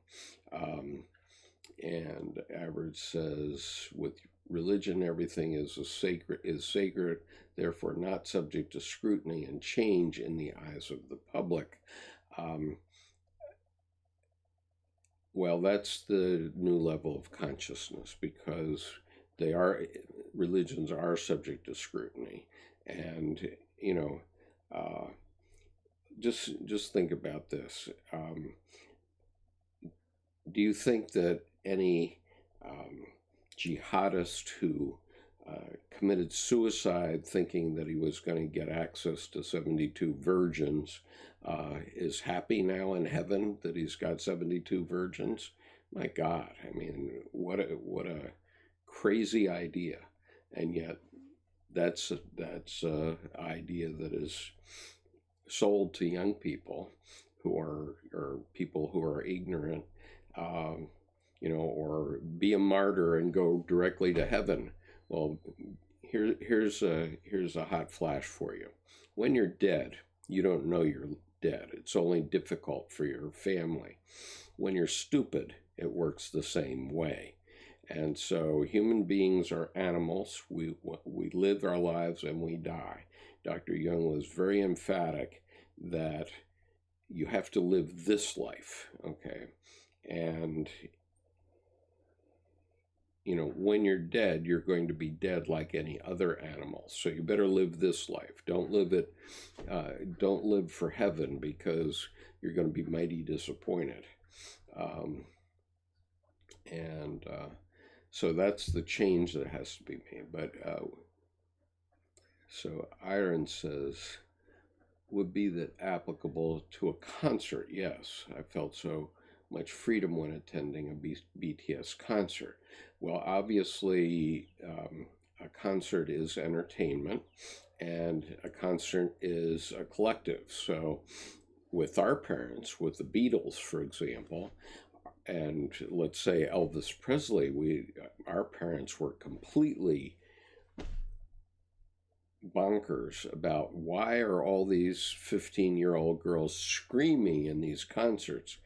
And Average says, with religion, everything is sacred, therefore not subject to scrutiny and change in the eyes of the public. Well, that's the new level of consciousness, because religions are subject to scrutiny. And, just think about this. Do you think that any jihadist who committed suicide thinking that he was going to get access to 72 virgins is happy now in heaven that he's got 72 virgins? My God, I mean, what a crazy idea. And yet that's an idea that is sold to young people or people who are ignorant, or be a martyr and go directly to heaven. Well, here's a hot flash for you. When you're dead, you don't know you're dead. It's only difficult for your family. When you're stupid, it works the same way. And so human beings are animals. We live our lives and we die. Dr. Jung was very emphatic that you have to live this life, okay? And, when you're dead, you're going to be dead like any other animal. So you better live this life. Don't live for heaven, because you're going to be mighty disappointed. So that's the change that has to be made. But so Iron says, would be that applicable to a concert? Yes, I felt so much freedom when attending a BTS concert. Well, obviously, a concert is entertainment, and a concert is a collective. So with our parents, with the Beatles, for example, and let's say Elvis Presley, our parents were completely bonkers about why are all these 15-year-old girls screaming in these concerts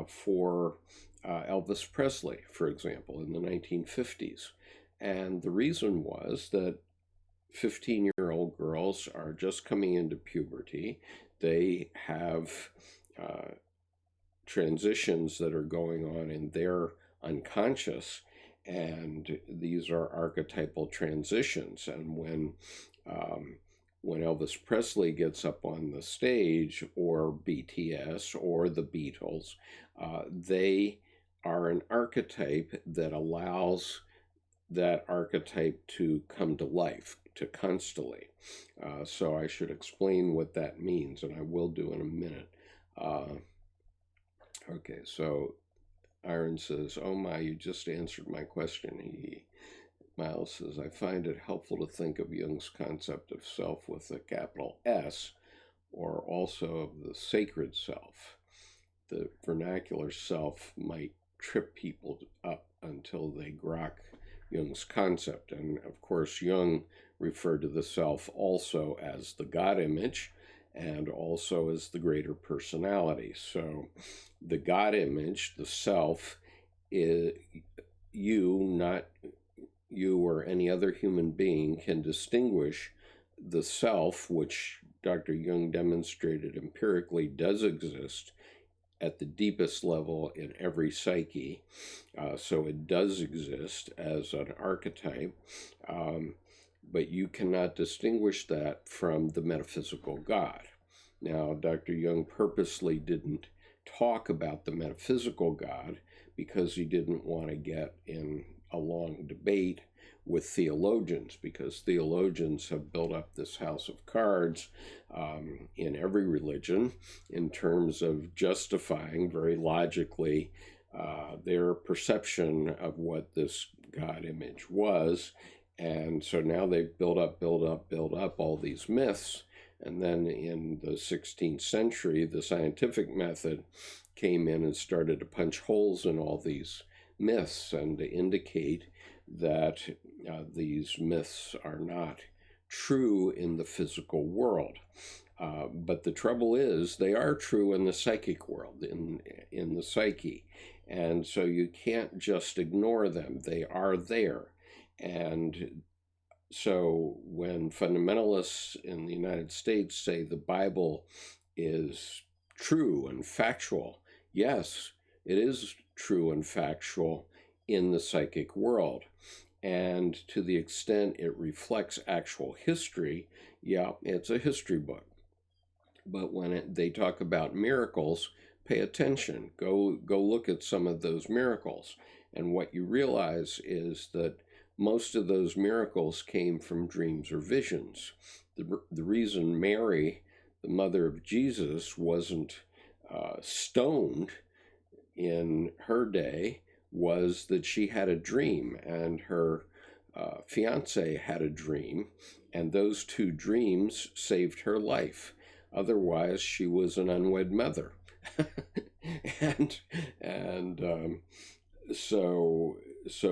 for Elvis Presley, for example, in the 1950s. And the reason was that 15-year-old girls are just coming into puberty. They have transitions that are going on in their unconscious, and these are archetypal transitions. And when Elvis Presley gets up on the stage, or BTS or the Beatles, they are an archetype that allows that archetype to come to life, to constellate. So I should explain what that means, and I will do in a minute. Okay, so Iron says, "Oh my, you just answered my question." Miles says, "I find it helpful to think of Jung's concept of self with a capital S, or also of the sacred self. The vernacular self might trip people up until they grok Jung's concept." And of course, Jung referred to the self also as the God image and also as the greater personality. So the God image, the self, is you, not you or any other human being, can distinguish the self, which Dr. Jung demonstrated empirically does exist at the deepest level in every psyche. So it does exist as an archetype, but you cannot distinguish that from the metaphysical God. Now, Dr. Jung purposely didn't talk about the metaphysical God because he didn't want to get in a long debate with theologians, because theologians have built up this house of cards in every religion in terms of justifying very logically their perception of what this God image was. And so now they've built up all these myths. And then in the 16th century, the scientific method came in and started to punch holes in all these myths and to indicate that these myths are not true in the physical world. But the trouble is, they are true in the psychic world, in the psyche. And so you can't just ignore them. They are there. And so when fundamentalists in the United States say the Bible is true and factual, yes, it is true and factual in the psychic world. And to the extent it reflects actual history, yeah, it's a history book. But when they talk about miracles, pay attention. Go look at some of those miracles. And what you realize is that most of those miracles came from dreams or visions. The reason Mary, the mother of Jesus, wasn't stoned in her day was that she had a dream, and her fiance had a dream, and those two dreams saved her life. Otherwise, she was an unwed mother. So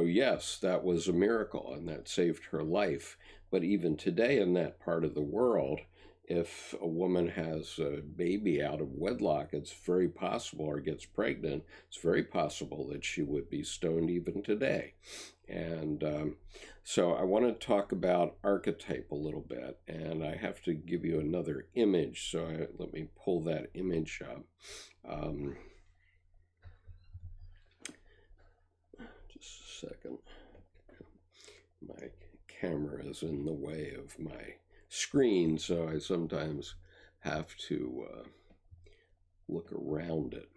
yes, that was a miracle, and that saved her life. But even today in that part of the world, if a woman has a baby out of wedlock, it's very possible, or gets pregnant, it's very possible that she would be stoned even today. And so I want to talk about archetype a little bit, and I have to give you another image. So let me pull that image up. Just a second. My camera is in the way of my screen, so I sometimes have to look around it.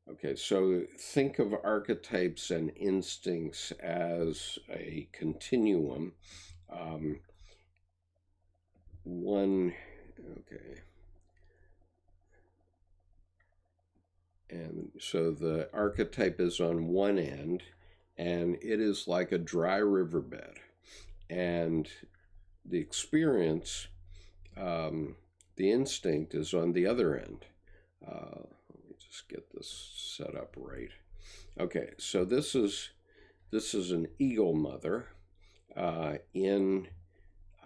Okay, so think of archetypes and instincts as a continuum. So the archetype is on one end, and it is like a dry riverbed. And the experience, the instinct, is on the other end. Let me just get this set up right. Okay, so this is an eagle mother in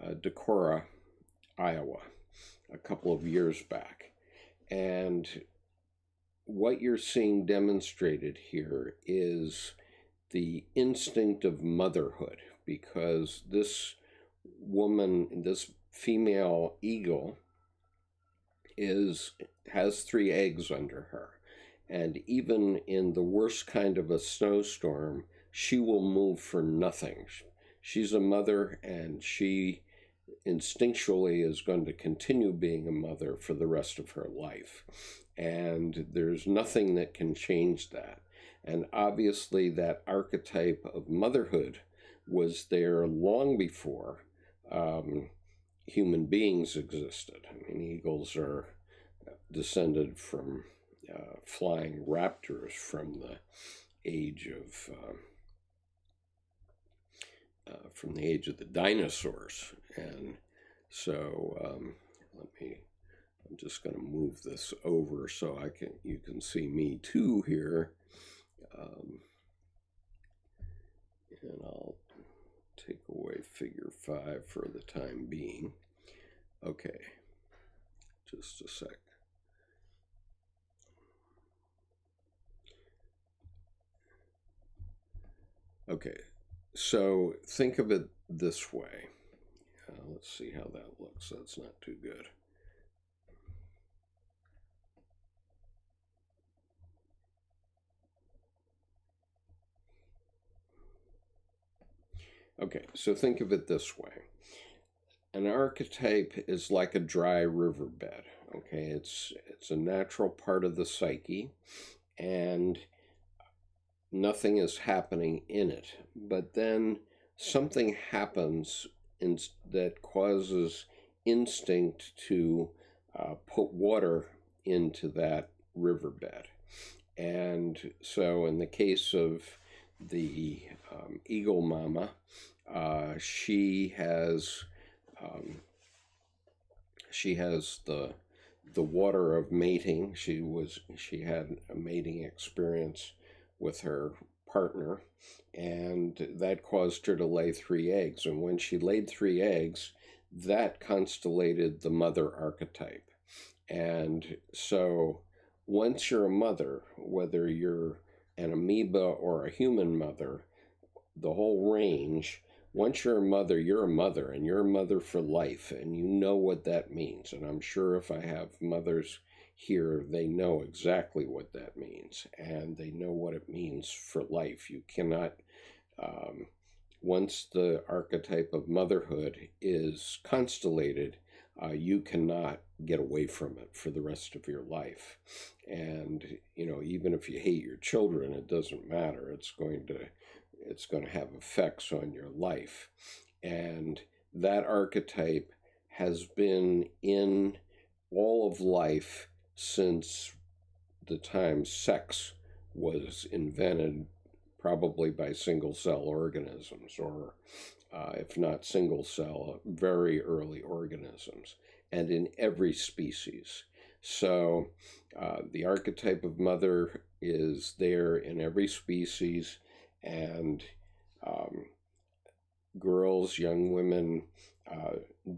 Decorah, Iowa, a couple of years back. And what you're seeing demonstrated here is the instinct of motherhood, because this woman, this female eagle, has 3 eggs under her. And even in the worst kind of a snowstorm, she will move for nothing. She's a mother, and she instinctually is going to continue being a mother for the rest of her life. And there's nothing that can change that. And obviously that archetype of motherhood was there long before human beings existed. I mean, eagles are descended from flying raptors from the age of the dinosaurs. And so I'm just going to move this over so you can see me too here. And I'll take away figure 5 for the time being. Okay, just a sec. Okay, so think of it this way. Let's see how that looks. That's not too good. Okay, so think of it this way. An archetype is like a dry riverbed. Okay, it's a natural part of the psyche, and nothing is happening in it. But then something happens that causes instinct to put water into that riverbed. And so in the case of the eagle mama, she has the water of mating. She had a mating experience with her partner, and that caused her to lay 3 eggs. And when she laid 3 eggs, that constellated the mother archetype. And so once you're a mother, whether you're an amoeba or a human mother, the whole range, once you're a mother, and you're a mother for life, and you know what that means. And I'm sure if I have mothers here, they know exactly what that means, and they know what it means for life. You cannot, once the archetype of motherhood is constellated, you cannot get away from it for the rest of your life. And, even if you hate your children, it doesn't matter. It's going to have effects on your life. And that archetype has been in all of life since the time sex was invented, probably by single-cell organisms, or if not single-cell, very early organisms, and in every species. So the archetype of mother is there in every species, and girls, young women,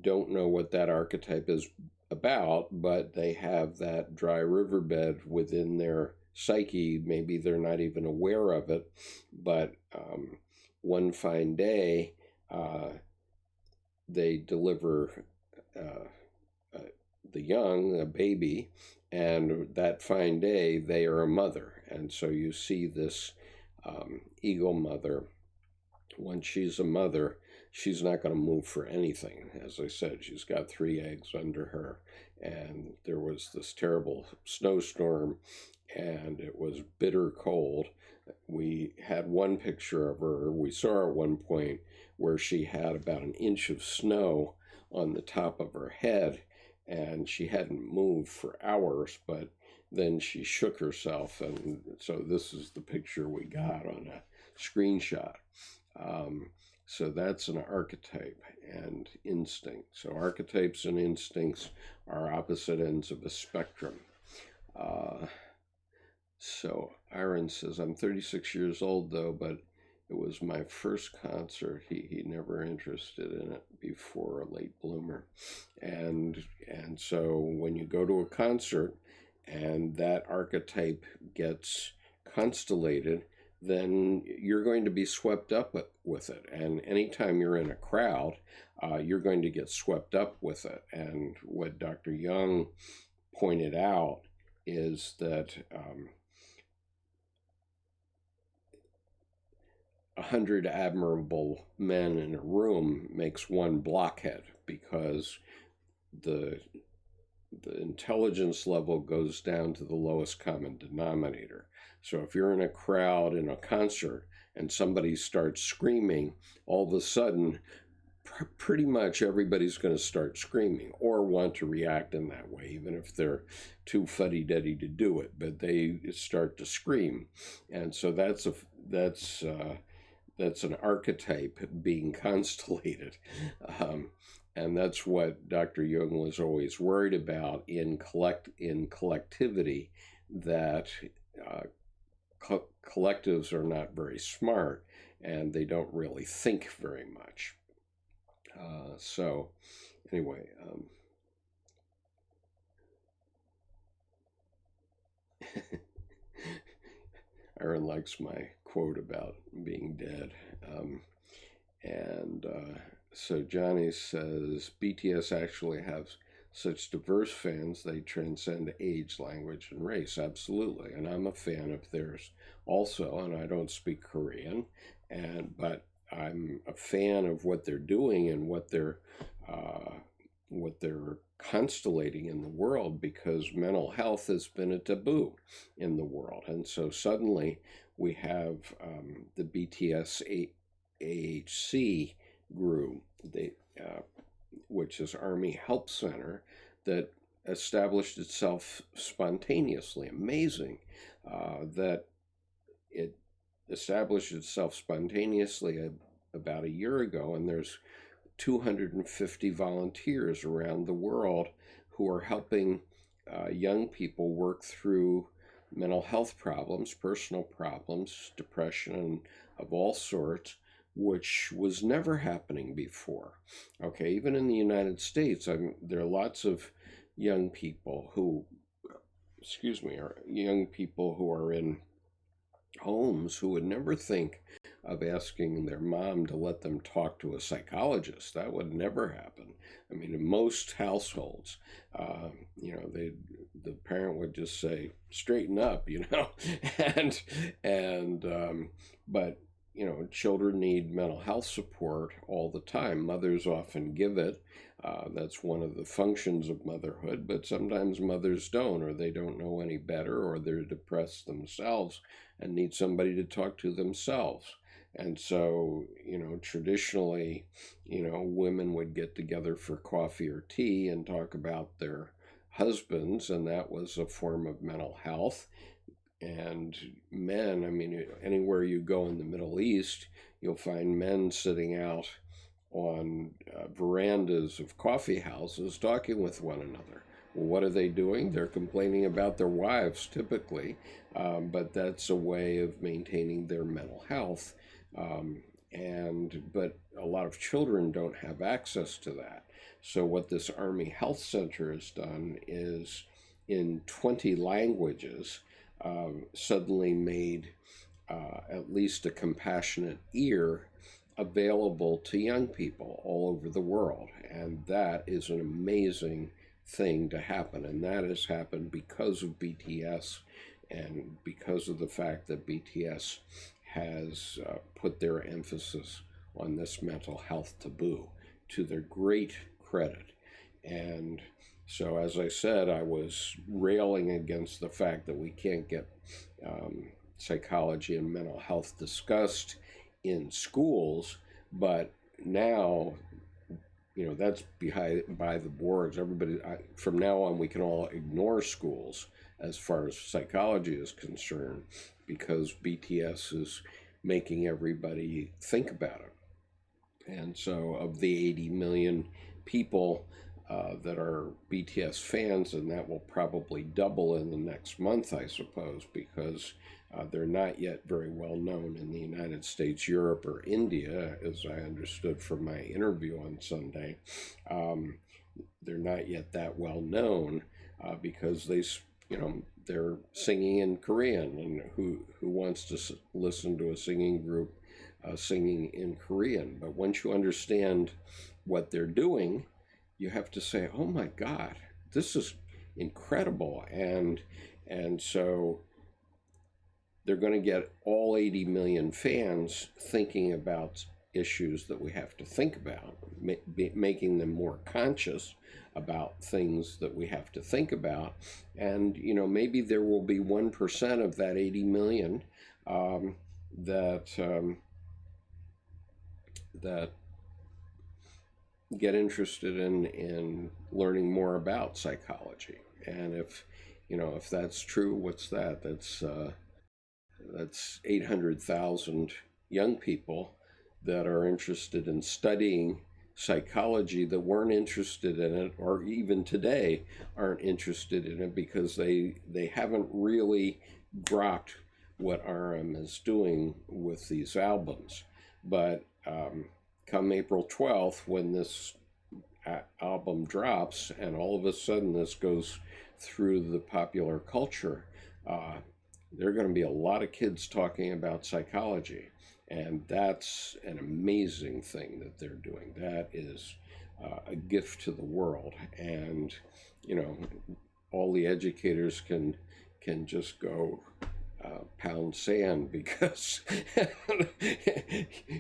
don't know what that archetype is about, but they have that dry riverbed within their psyche. Maybe they're not even aware of it, but one fine day they deliver the young, a baby, and that fine day they are a mother. And so you see this eagle mother. Once she's a mother, she's not going to move for anything. As I said, she's got 3 eggs under her, and there was this terrible snowstorm, and it was bitter cold. We had one picture of her we saw at one point where she had about 1 inch of snow on the top of her head, and she hadn't moved for hours, but then she shook herself, and so this is the picture we got on a screenshot. So that's an archetype and instinct. So archetypes and instincts are opposite ends of a spectrum. So Aaron says, I'm 36 years old though, but it was my first concert. He never interested in it before, a late bloomer. And so when you go to a concert and that archetype gets constellated, then you're going to be swept up with it. And anytime you're in a crowd, you're going to get swept up with it. And what Dr. Jung pointed out is that 100 admirable men in a room makes one blockhead, because the intelligence level goes down to the lowest common denominator. So if you're in a crowd in a concert and somebody starts screaming, all of a sudden, pretty much everybody's going to start screaming or want to react in that way, even if they're too fuddy-duddy to do it, but they start to scream. And so that's an archetype being constellated. And that's what Dr. Jung was always worried about in collectivity, that collectives are not very smart and they don't really think very much. So anyway, Aaron likes my quote about being dead. So Johnny says, BTS actually have such diverse fans, they transcend age, language, and race. Absolutely. And I'm a fan of theirs also, and I don't speak Korean, but I'm a fan of what they're doing and what they're constellating in the world, because mental health has been a taboo in the world. And so suddenly we have the BTS AHC group, which is Army Help Center, that established itself spontaneously. Amazing that it established itself spontaneously about a year ago, and there's 250 volunteers around the world who are helping young people work through mental health problems, personal problems, depression of all sorts, which was never happening before. Okay, even in the United States, there are lots of young people who, are in homes who would never think of asking their mom to let them talk to a psychologist. That would never happen. I mean, in most households, the parent would just say, straighten up, but children need mental health support all the time. Mothers often give it. That's one of the functions of motherhood, but sometimes mothers don't, or they don't know any better, or they're depressed themselves and need somebody to talk to themselves. And so, traditionally, women would get together for coffee or tea and talk about their husbands, and that was a form of mental health. And men, anywhere you go in the Middle East, you'll find men sitting out on verandas of coffee houses talking with one another. Well, what are they doing? They're complaining about their wives, typically, but that's a way of maintaining their mental health. But a lot of children don't have access to that. So what this Army Health Center has done is, in 20 languages, suddenly made at least a compassionate ear available to young people all over the world. And that is an amazing thing to happen. And that has happened because of BTS and because of the fact that BTS has put their emphasis on this mental health taboo, to their great credit. And so, as I said, I was railing against the fact that we can't get psychology and mental health discussed in schools, but now that's by the boards. Everybody, from now on, we can all ignore schools as far as psychology is concerned, because BTS is making everybody think about it. And so of the 80 million people that are BTS fans, and that will probably double in the next month, I suppose, because they're not yet very well known in the United States, Europe, or India, as I understood from my interview on Sunday. They're not yet that well known because they're singing in Korean, and who wants to listen to a singing group singing in Korean? But once you understand what they're doing, you have to say, oh my God, this is incredible. And so they're going to get all 80 million fans thinking about issues that we have to think about, making them more conscious about things that we have to think about. And, maybe there will be 1% of that 80 million that get interested in learning more about psychology. And if that's true, what's that? That's 800,000 young people that are interested in studying psychology that weren't interested in it, or even today aren't interested in it, because they haven't really grokked what RM is doing with these albums. But come April 12th, when this album drops, and all of a sudden this goes through the popular culture, there are going to be a lot of kids talking about psychology. And that's an amazing thing that they're doing. That is a gift to the world. And, all the educators can just go pound sand, because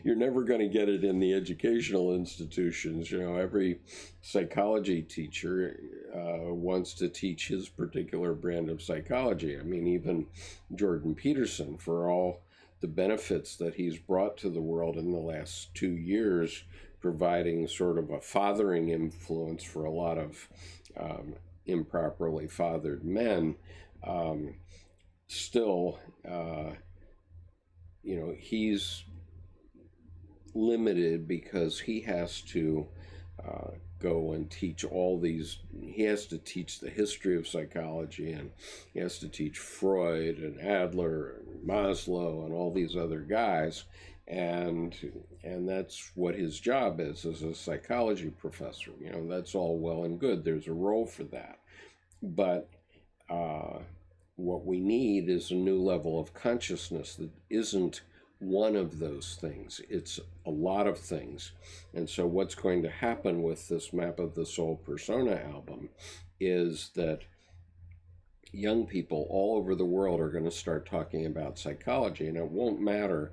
you're never going to get it in the educational institutions. Every psychology teacher wants to teach his particular brand of psychology. I mean, even Jordan Peterson, for all the benefits that he's brought to the world in the last 2 years, providing sort of a fathering influence for a lot of improperly fathered men, still, he's limited because he has to go and teach he has to teach the history of psychology, and he has to teach Freud and Adler and Maslow and all these other guys, and that's what his job is as a psychology professor. That's all well and good. There's a role for that. But what we need is a new level of consciousness that isn't one of those things. It's a lot of things. And so what's going to happen with this Map of the Soul Persona album is that young people all over the world are going to start talking about psychology, and it won't matter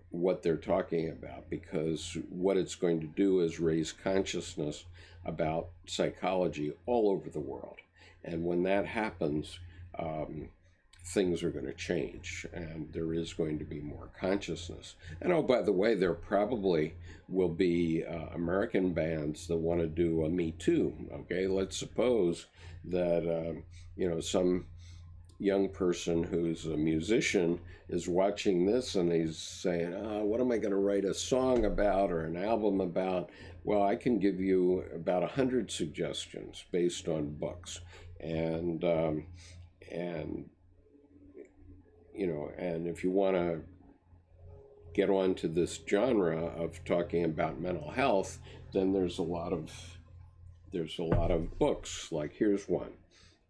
what they're talking about, because what it's going to do is raise consciousness about psychology all over the world. And when that happens, things are going to change, and there is going to be more consciousness. And oh, by the way, there probably will be American bands that want to do a Me Too. Okay, let's suppose that some young person who's a musician is watching this and he's saying, what am I going to write a song about or an album about? Well, I can give you about 100 suggestions based on books. And if you want to get onto this genre of talking about mental health, then there's a lot of books. Like, here's one,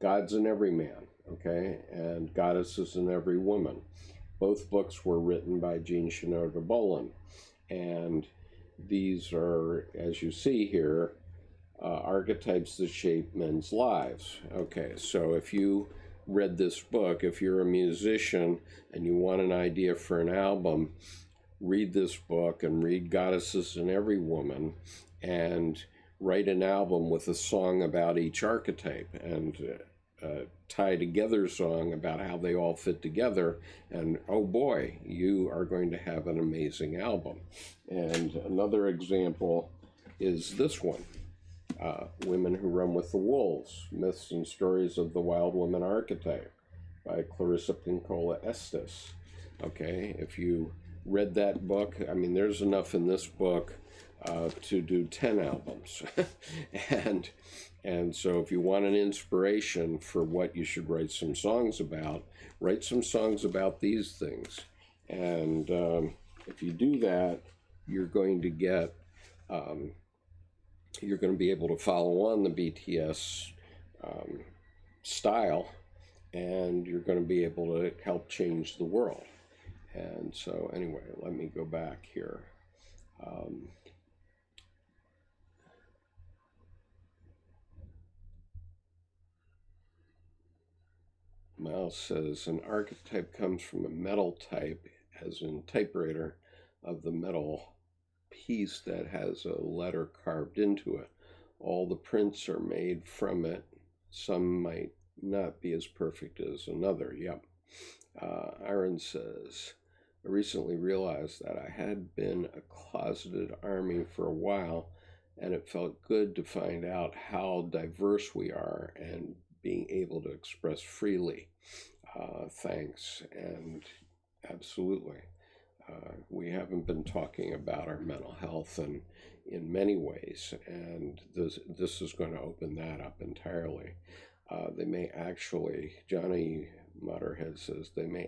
God's in Every Man, okay, and Goddesses in Every Woman. Both books were written by Jean Shinoda Bolen, and these are, as you see here, archetypes that shape men's lives. Okay, so if you read this book, if you're a musician and you want an idea for an album, read this book and read Goddesses in Every Woman, and write an album with a song about each archetype, and tie together song about how they all fit together, and oh boy, you are going to have an amazing album. And another example is this one. Women Who Run with the Wolves, Myths and Stories of the Wild Woman Archetype by Clarissa Pinkola Estes. Okay, if you read that book, I mean, there's enough in this book to do 10 albums. and so if you want an inspiration for what you should write some songs about these things. And if you do that, you're going to get, you're going to be able to follow on the BTS style, and you're going to be able to help change the world. And so anyway, let me go back here. Miles says, an archetype comes from a metal type, as in typewriter, of the metal piece that has a letter carved into it. All the prints are made from it. Some might not be as perfect as another. Yep. Aaron says, I recently realized that I had been a closeted army for a while, and it felt good to find out how diverse we are and being able to express freely. Thanks. And absolutely. We haven't been talking about our mental health and in many ways, and this is going to open that up entirely. They may actually, Johnny Motorhead says, they may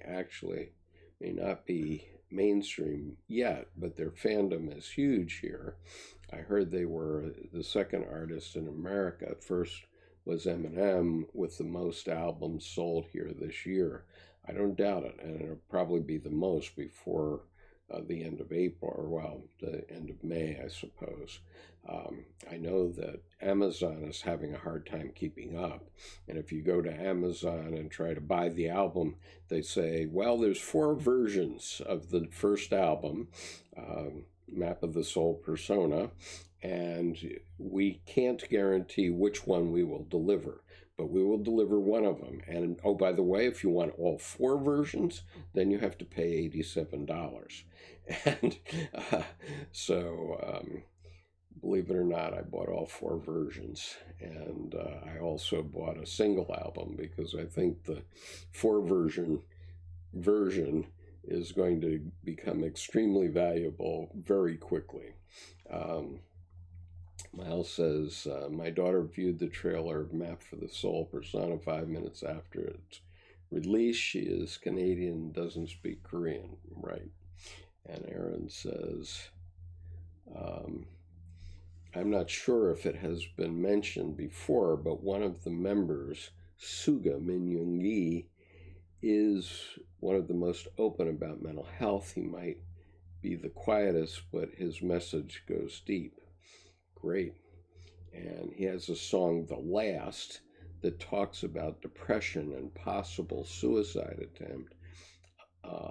not be mainstream yet, but their fandom is huge here. I heard they were the second artist in America. First was Eminem with the most albums sold here this year. I don't doubt it, and it'll probably be the most before the end of April, or well, the end of May, I suppose. I know that Amazon is having a hard time keeping up, and if you go to Amazon and try to buy the album, they say, well, there's 4 versions of the first album, Map of the Soul Persona, and we can't guarantee which one we will deliver, but we will deliver one of them. And oh, by the way, if you want all 4 versions, then you have to pay $87. And so, believe it or not, I bought all 4 versions. And I also bought a single album because I think the 4 version is going to become extremely valuable very quickly. Miles says, my daughter viewed the trailer of Map for the Soul Persona 5 minutes after its release. She is Canadian and doesn't speak Korean. Right. And Aaron says, I'm not sure if it has been mentioned before, but one of the members, Suga Min-young-gi, is one of the most open about mental health. He might be the quietest, but his message goes deep. Great. And he has a song, The Last, that talks about depression and possible suicide attempt,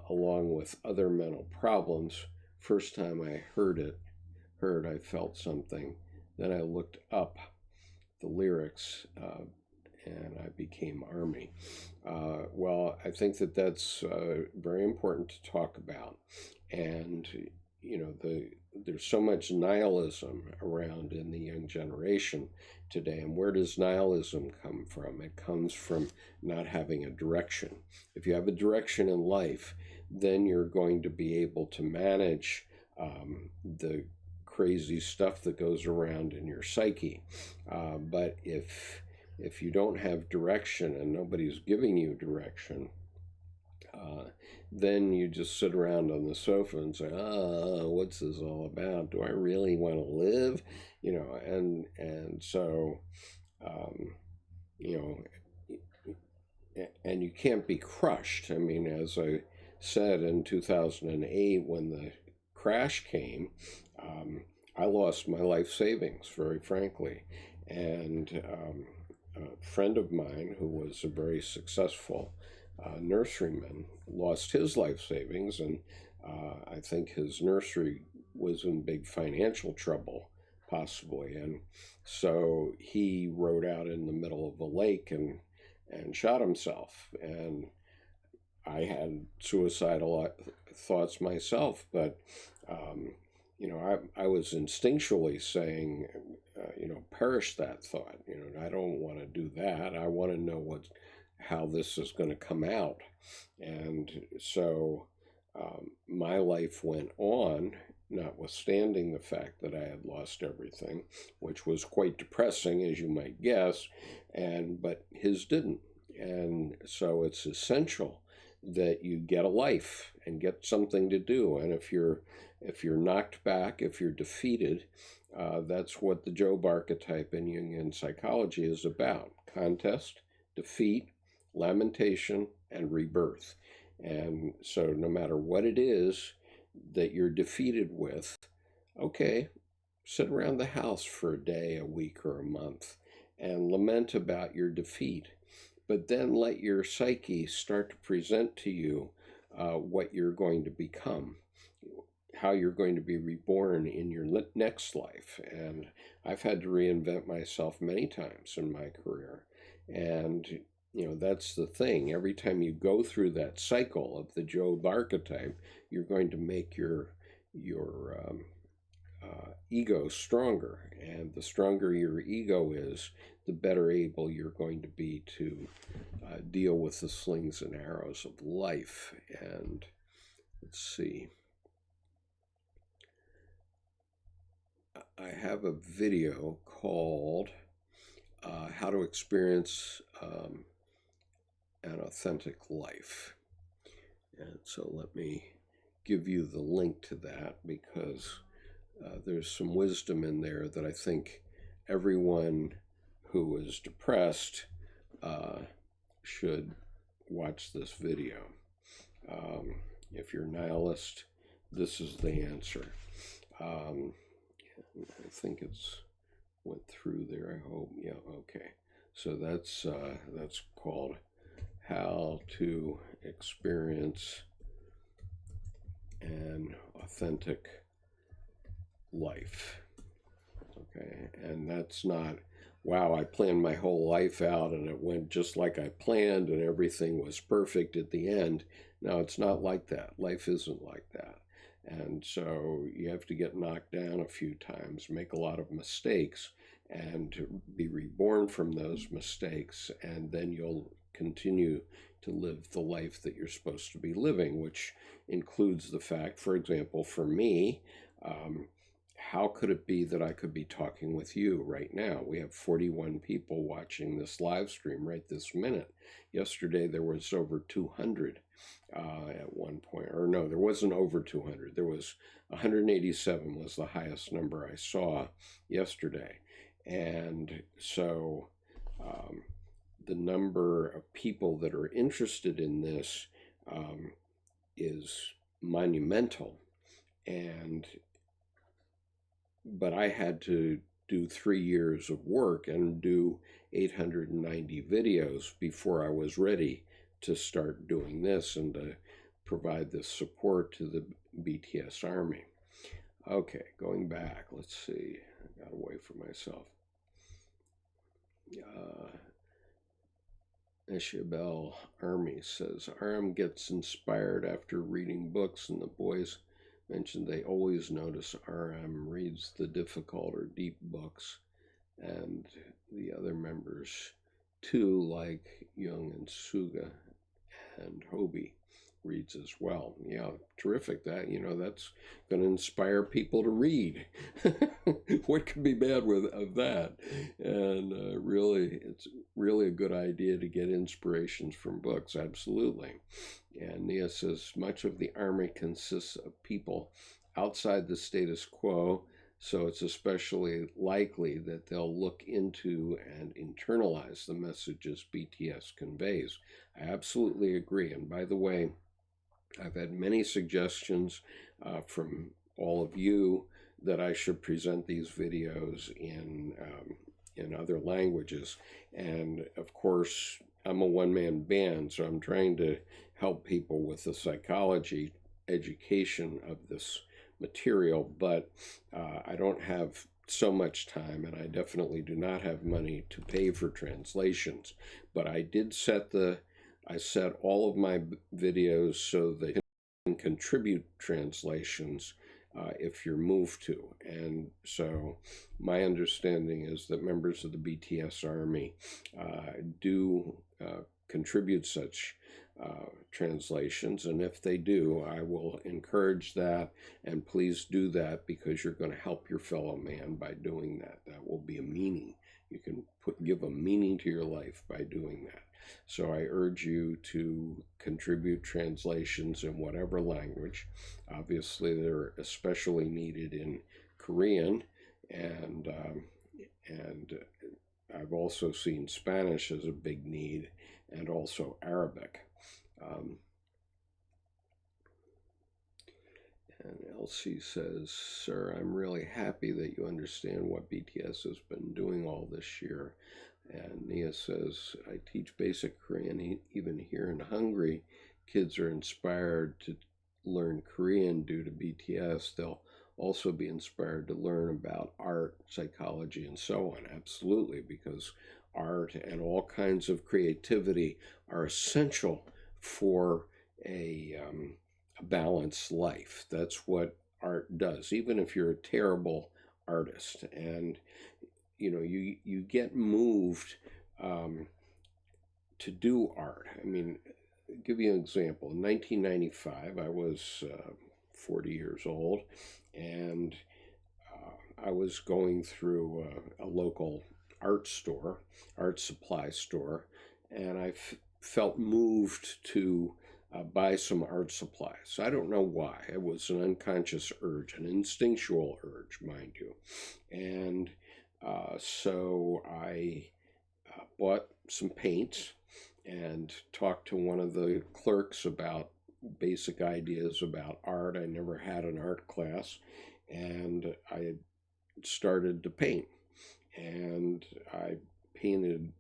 along with other mental problems. First time I heard, I felt something. Then I looked up the lyrics, and I became Army. Well, I think that that's very important to talk about. And, you know, there's so much nihilism around in the young generation today. And where does nihilism come from? It comes from not having a direction. If you have a direction in life, then you're going to be able to manage the crazy stuff that goes around in your psyche. But if you don't have direction and nobody's giving you direction, then you just sit around on the sofa and say, what's this all about? Do I really want to live? You know, and so, you know, and you can't be crushed. I mean, as I said in 2008, when the crash came, I lost my life savings, very frankly. And a friend of mine who was a very successful nurseryman lost his life savings, and I think his nursery was in big financial trouble, possibly. And so he rode out in the middle of a lake and shot himself. And I had suicidal thoughts myself, but I was instinctually saying, perish that thought. I don't want to do that. I want to know how this is going to come out. And so my life went on, notwithstanding the fact that I had lost everything, which was quite depressing, as you might guess, but his didn't. And so it's essential that you get a life and get something to do. And if you're knocked back, if you're defeated, that's what the Job archetype in Jungian psychology is about: contest, defeat, lamentation, and rebirth. And so no matter what it is that you're defeated with, okay, sit around the house for a day, a week, or a month and lament about your defeat. But then let your psyche start to present to you what you're going to become, how you're going to be reborn in your next life. And I've had to reinvent myself many times in my career. And, that's the thing. Every time you go through that cycle of the Job archetype, you're going to make your ego stronger. And the stronger your ego is, the better able you're going to be to deal with the slings and arrows of life. And let's see. I have a video called How to Experience an Authentic Life. And so let me give you the link to that, because there's some wisdom in there that I think everyone who is depressed should watch this video. If you're nihilist, this is the answer. I think it's went through there, I hope. Yeah, okay. So that's called How to Experience an Authentic Life. Okay, and that's not, wow, I planned my whole life out and it went just like I planned and everything was perfect at the end. No, it's not like that. Life isn't like that. And so you have to get knocked down a few times, make a lot of mistakes, and be reborn from those mistakes, and then you'll continue to live the life that you're supposed to be living, which includes the fact, for example, for me, how could it be that I could be talking with you right now? We have 41 people watching this live stream right this minute. Yesterday there was over 200 at one point. Or no, there wasn't over 200. There was 187 was the highest number I saw yesterday. And so the number of people that are interested in this is monumental. But I had to do 3 years of work and do 890 videos before I was ready to start doing this and to provide this support to the BTS Army. Okay, going back, let's see. I got away from myself. Ishabel Army says, RM gets inspired after reading books, and the boys mentioned they always notice RM reads the difficult or deep books, and the other members too, like Jung and Suga and Hobie, reads as well. Yeah, terrific. That's going to inspire people to read. What could be bad of that? And really, it's really a good idea to get inspirations from books. Absolutely. And Nia says, much of the army consists of people outside the status quo, so it's especially likely that they'll look into and internalize the messages BTS conveys. I absolutely agree. And by the way, I've had many suggestions from all of you that I should present these videos in other languages. And of course, I'm a one-man band, so I'm trying to help people with the psychology education of this material, but I don't have so much time, and I definitely do not have money to pay for translations. But I did set all of my videos so they can contribute translations if you're moved to. And so my understanding is that members of the BTS Army do contribute such translations, and if they do, I will encourage that, and please do that, because you're going to help your fellow man by doing that. That will be a meaning. You can give a meaning to your life by doing that. So I urge you to contribute translations in whatever language. Obviously, they're especially needed in Korean, and I've also seen Spanish as a big need, and also Arabic. And Elsie says, "Sir, I'm really happy that you understand what BTS has been doing all this year." And Nia says, "I teach basic Korean even here in Hungary. Kids are inspired to learn Korean due to BTS. They'll also be inspired to learn about art, psychology, and so on." Absolutely, because art and all kinds of creativity are essential for a balanced life. That's what art does, even if you're a terrible artist. And you get moved to do art. I mean, I'll give you an example. In 1995, I was 40 years old, and I was going through a local art supply store, and I felt moved to buy some art supplies. I don't know why. It was an unconscious urge, an instinctual urge, mind you. And so I bought some paints and talked to one of the clerks about basic ideas about art. I never had an art class, and I started to paint. And I painted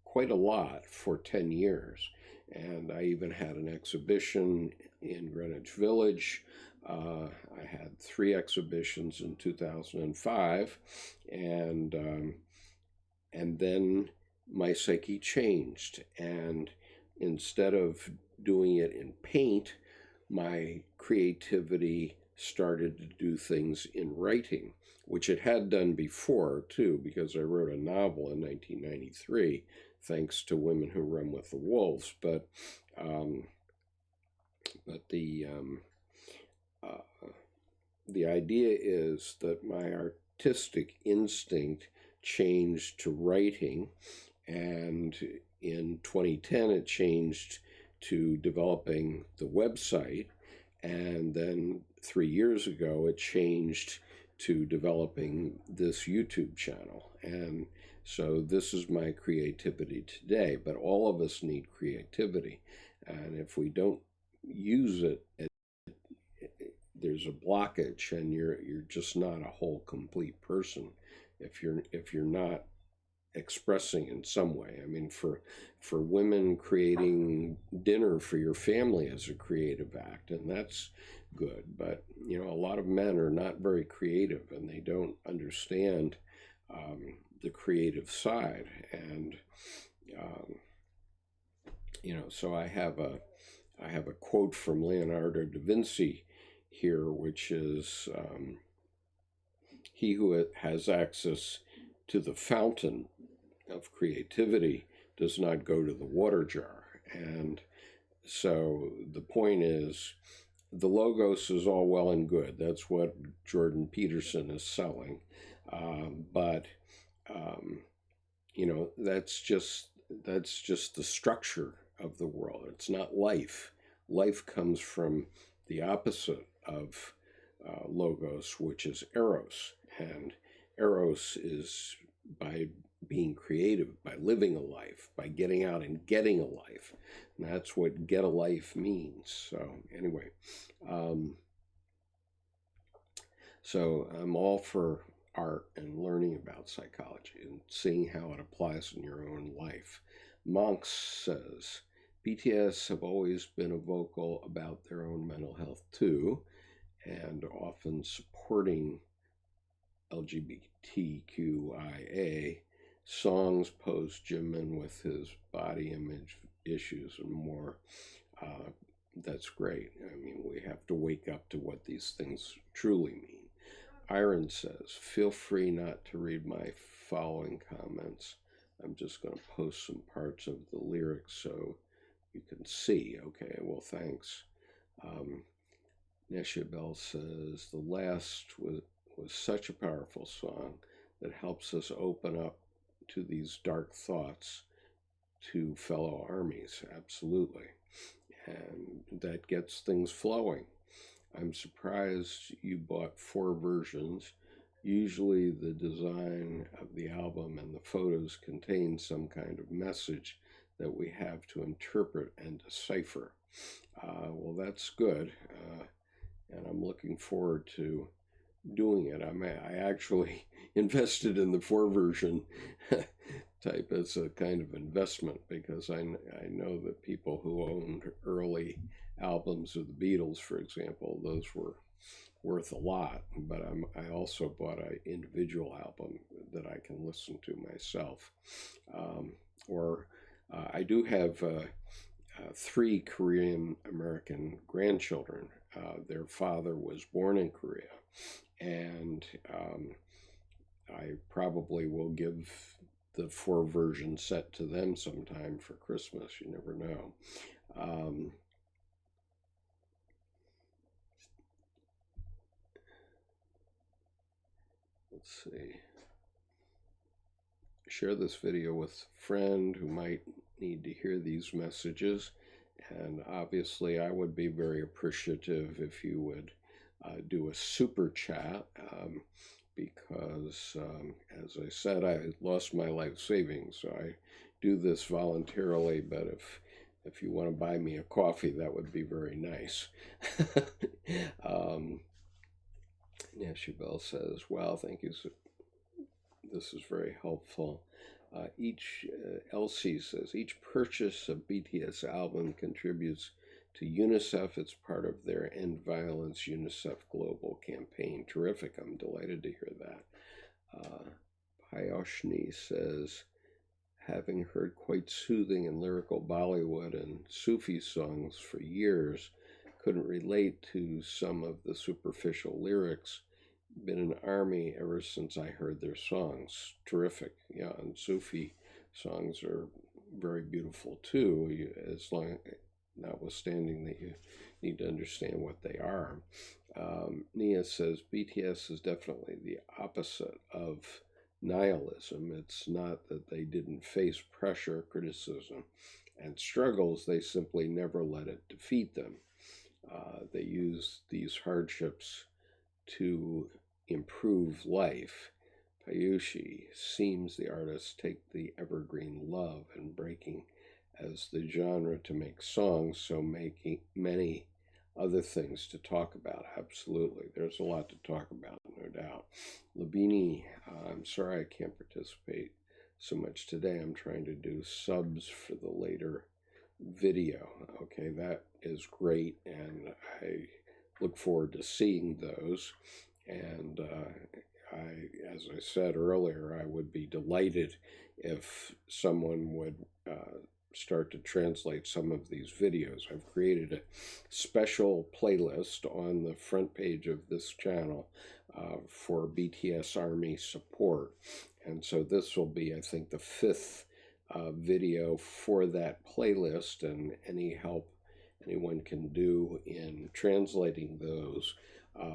quite a lot for 10 years. And I even had an exhibition in Greenwich Village. I had 3 exhibitions in 2005, and then my psyche changed. And instead of doing it in paint, my creativity started to do things in writing, which it had done before too, because I wrote a novel in 1993, thanks to Women Who Run with the Wolves. But the idea is that my artistic instinct changed to writing, and in 2010 it changed to developing the website, and then 3 years ago it changed to developing this YouTube channel. And so this is my creativity today. But all of us need creativity, and if we don't use it, there's a blockage, and you're just not a whole, complete person if you're not expressing in some way. I mean, for women, creating dinner for your family is a creative act, and that's good. But a lot of men are not very creative, and they don't understand the creative side. And so I have a quote from Leonardo da Vinci here, which is, "He who has access to the fountain of creativity does not go to the water jar." And so the point is, the Logos is all well and good. That's what Jordan Peterson is selling. But that's just the structure of the world. It's not life. Life comes from the opposite of Logos, which is Eros. And Eros is by being creative, by living a life, by getting out and getting a life. And that's what get a life means. So anyway, so I'm all for art and learning about psychology and seeing how it applies in your own life. Monks says, "BTS have always been vocal about their own mental health too, and often supporting LGBTQIA. Songs pose Jimin with his body image issues and more. that's great. I mean, we have to wake up to what these things truly mean. Iron says, feel free not to read my following comments. I'm just going to post some parts of the lyrics so you can see. Okay, well, thanks. Nesha Bell says, the last was such a powerful song that helps us open up to these dark thoughts to fellow armies. Absolutely. And that gets things flowing. I'm surprised you bought 4 versions. Usually the design of the album and the photos contain some kind of message that we have to interpret and decipher. Well, that's good, and I'm looking forward to doing it. I actually invested in the 4 version type as a kind of investment, because I know that people who owned early albums of the Beatles, for example, those were worth a lot, but I also bought an individual album that I can listen to myself. I do have 3 Korean American grandchildren. Their father was born in Korea, and I probably will give the 4 version set to them sometime for Christmas. You never know. Let's see. Share this video with a friend who might need to hear these messages. And obviously, I would be very appreciative if you would do a super chat, because, as I said, I lost my life savings, so I do this voluntarily, but if you want to buy me a coffee, that would be very nice. Nesha Bell says, wow, thank you. This is very helpful. Elsie says, each purchase of BTS album contributes to UNICEF. It's part of their End Violence UNICEF Global campaign. Terrific. I'm delighted to hear that. Payoshni says, having heard quite soothing and lyrical Bollywood and Sufi songs for years, couldn't relate to some of the superficial lyrics. Been an Army ever since I heard their songs. Terrific. Yeah, and Sufi songs are very beautiful too, notwithstanding that you need to understand what they are. Nia says, BTS is definitely the opposite of nihilism. It's not that they didn't face pressure, criticism, and struggles. They simply never let it defeat them. They use these hardships to improve life. Payushi seems the artists take the evergreen love and breaking as the genre to make songs, so making many other things to talk about. Absolutely. There's a lot to talk about, no doubt. Labini, I'm sorry I can't participate so much today. I'm trying to do subs for the later video. Okay, that is great, and I look forward to seeing those. And as I said earlier, I would be delighted if someone would start to translate some of these videos. I've created a special playlist on the front page of this channel for BTS Army support. And so this will be, I think, the 5th video for that playlist, and any help anyone can do in translating those,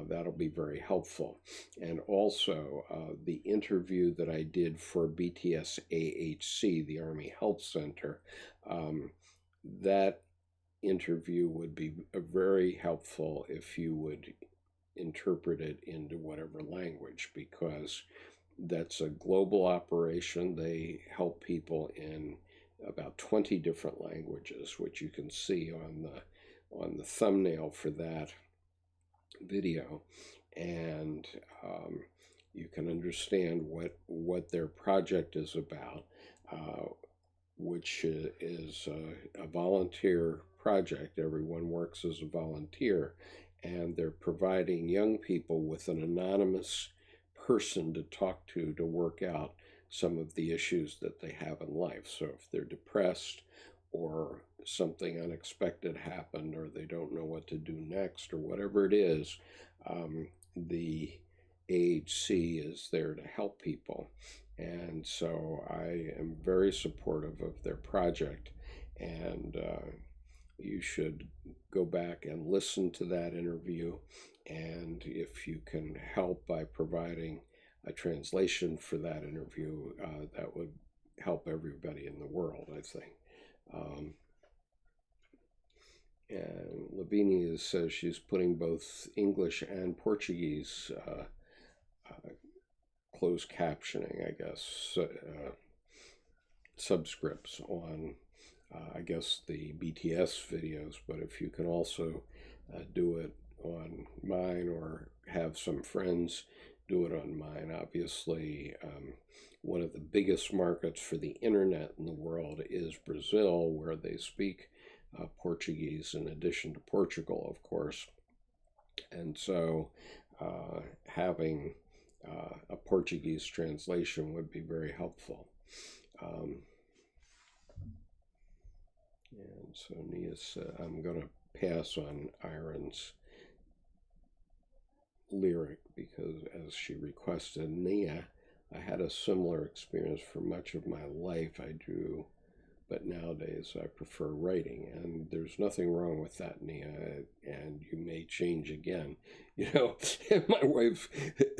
that'll be very helpful. And also, the interview that I did for BTS AHC, the Army Health Center, that interview would be very helpful if you would interpret it into whatever language, because that's a global operation. They help people in about 20 different languages, which you can see on the thumbnail for that video, and you can understand what their project is about, which is a volunteer project. Everyone works as a volunteer, and they're providing young people with an anonymous person to talk to work out some of the issues that they have in life. So if they're depressed, or something unexpected happened, or they don't know what to do next, or whatever it is, the AHC is there to help people. And so I am very supportive of their project, and you should go back and listen to that interview. And if you can help by providing a translation for that interview, that would help everybody in the world, I think. And Lavinia says she's putting both English and Portuguese closed captioning, I guess, subscripts on, I guess, the BTS videos. But if you can also do it on mine, or have some friends do it on mine. Obviously, one of the biggest markets for the internet in the world is Brazil, where they speak Portuguese in addition to Portugal, of course. And so having a Portuguese translation would be very helpful. And so Nia said, I'm going to pass on Iron's lyric because, as she requested, Nia, I had a similar experience for much of my life. I drew, but nowadays I prefer writing, and there's nothing wrong with that, Nia, and you may change again. You know, my wife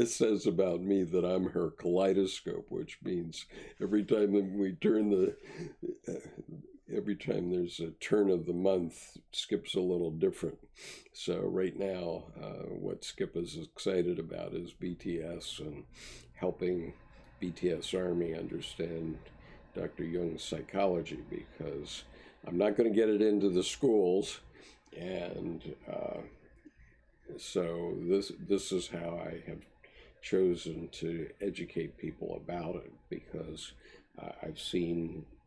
says about me that I'm her kaleidoscope, which means every time we turn every time there's a turn of the month, Skip's a little different. So right now, what Skip is excited about is BTS and helping BTS Army understand Dr. Jung's psychology, because I'm not going to get it into the schools, and so this is how I have chosen to educate people about it, because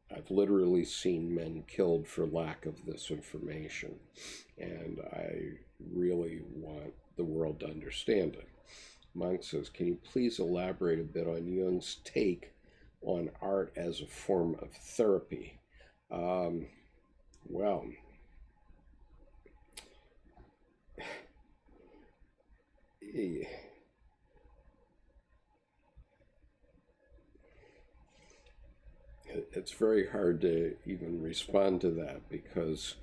I've literally seen men killed for lack of this information, and I really want the world to understand it. Monk says, can you please elaborate a bit on Jung's take on art as a form of therapy? Well, it's very hard to even respond to that, because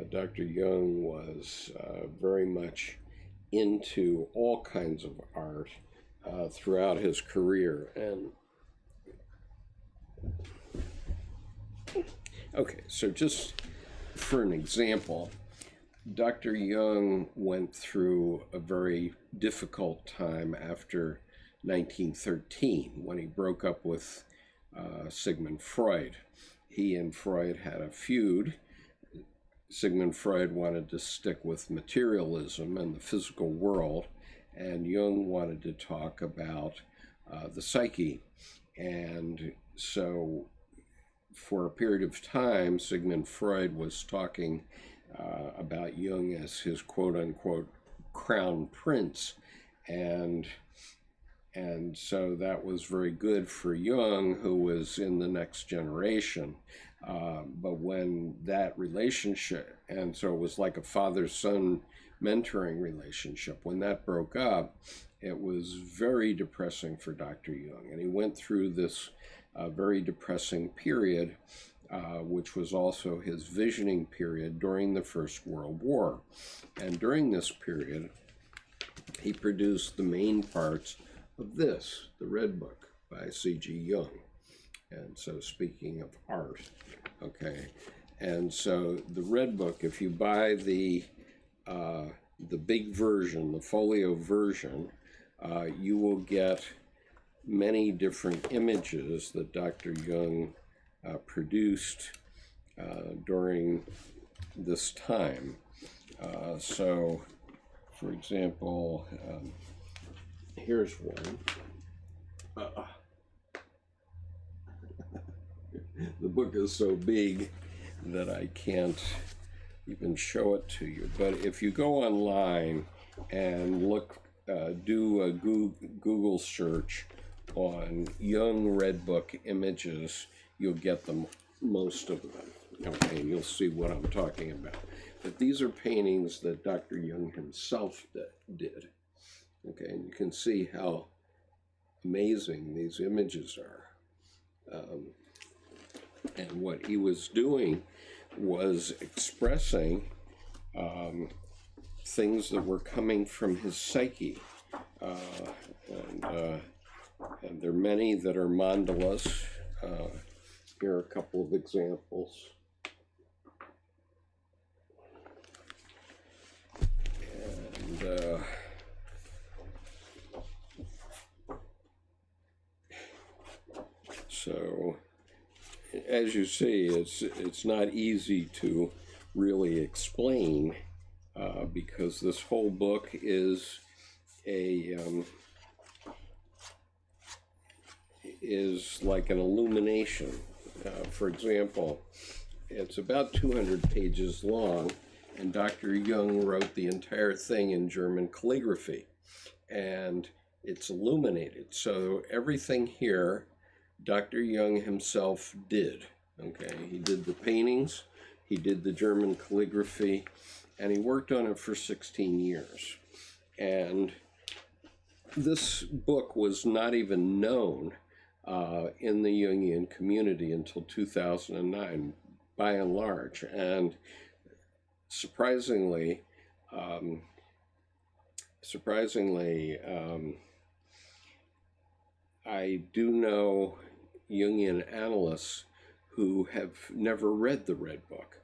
Dr. Jung was very much into all kinds of art throughout his career. And okay, so just for an example, Dr. Jung went through a very difficult time after 1913 when he broke up with Sigmund Freud. He and Freud had a feud. Sigmund Freud wanted to stick with materialism and the physical world, and Jung wanted to talk about the psyche. And so for a period of time, Sigmund Freud was talking about Jung as his quote-unquote crown prince, and so that was very good for Jung, who was in the next generation. But when that relationship, and so it was like a father-son mentoring relationship, when that broke up, it was very depressing for Dr. Jung. And he went through this very depressing period, which was also his visioning period during the First World War. And during this period, he produced the main parts of this, the Red Book by C.G. Jung. And so speaking of art, okay, and so the Red Book, if you buy the big version, the folio version, you will get many different images that Dr. Jung produced during this time. So, for example, here's one. The book is so big that I can't even show it to you. But if you go online and look, do a Google search on Jung Red Book images, you'll get them, most of them. Okay, and you'll see what I'm talking about. But these are paintings that Dr. Jung himself did. Okay, and you can see how amazing these images are. And what he was doing was expressing things that were coming from his psyche. And there are many that are mandalas. Here are a couple of examples. And so, as you see, it's not easy to really explain because this whole book is like an illumination. For example, it's about 200 pages long, and Dr. Jung wrote the entire thing in German calligraphy, and it's illuminated. So everything here, Dr. Jung himself did. Okay, he did the paintings, he did the German calligraphy, and he worked on it for 16 years. And this book was not even known in the Jungian community until 2009, by and large. And surprisingly, I do know Jungian analysts who have never read the Red Book,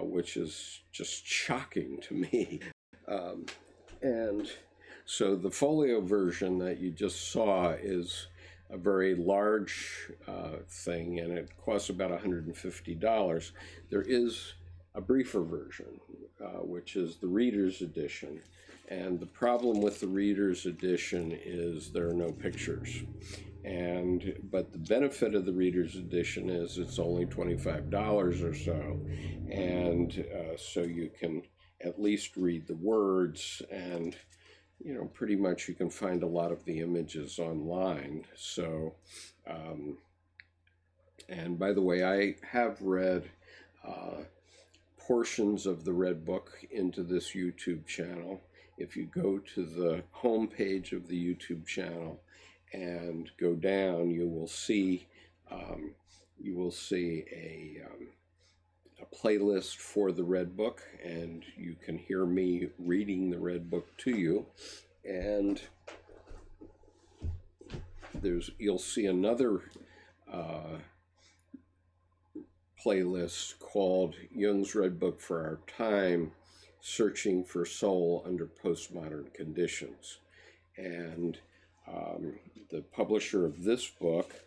which is just shocking to me. And so the folio version that you just saw is a very large thing, and it costs about $150. There is a briefer version, which is the reader's edition. And the problem with the reader's edition is there are no pictures. But the benefit of the reader's edition is it's only $25 or so. And so you can at least read the words, and pretty much you can find a lot of the images online. So, and by the way, I have read portions of the Red Book into this YouTube channel. If you go to the home page of the YouTube channel and go down, you will see a playlist for the Red Book, and you can hear me reading the Red Book to you. And you'll see another playlist called Jung's Red Book for Our Time, Searching for Soul Under Postmodern Conditions. And the publisher of this book,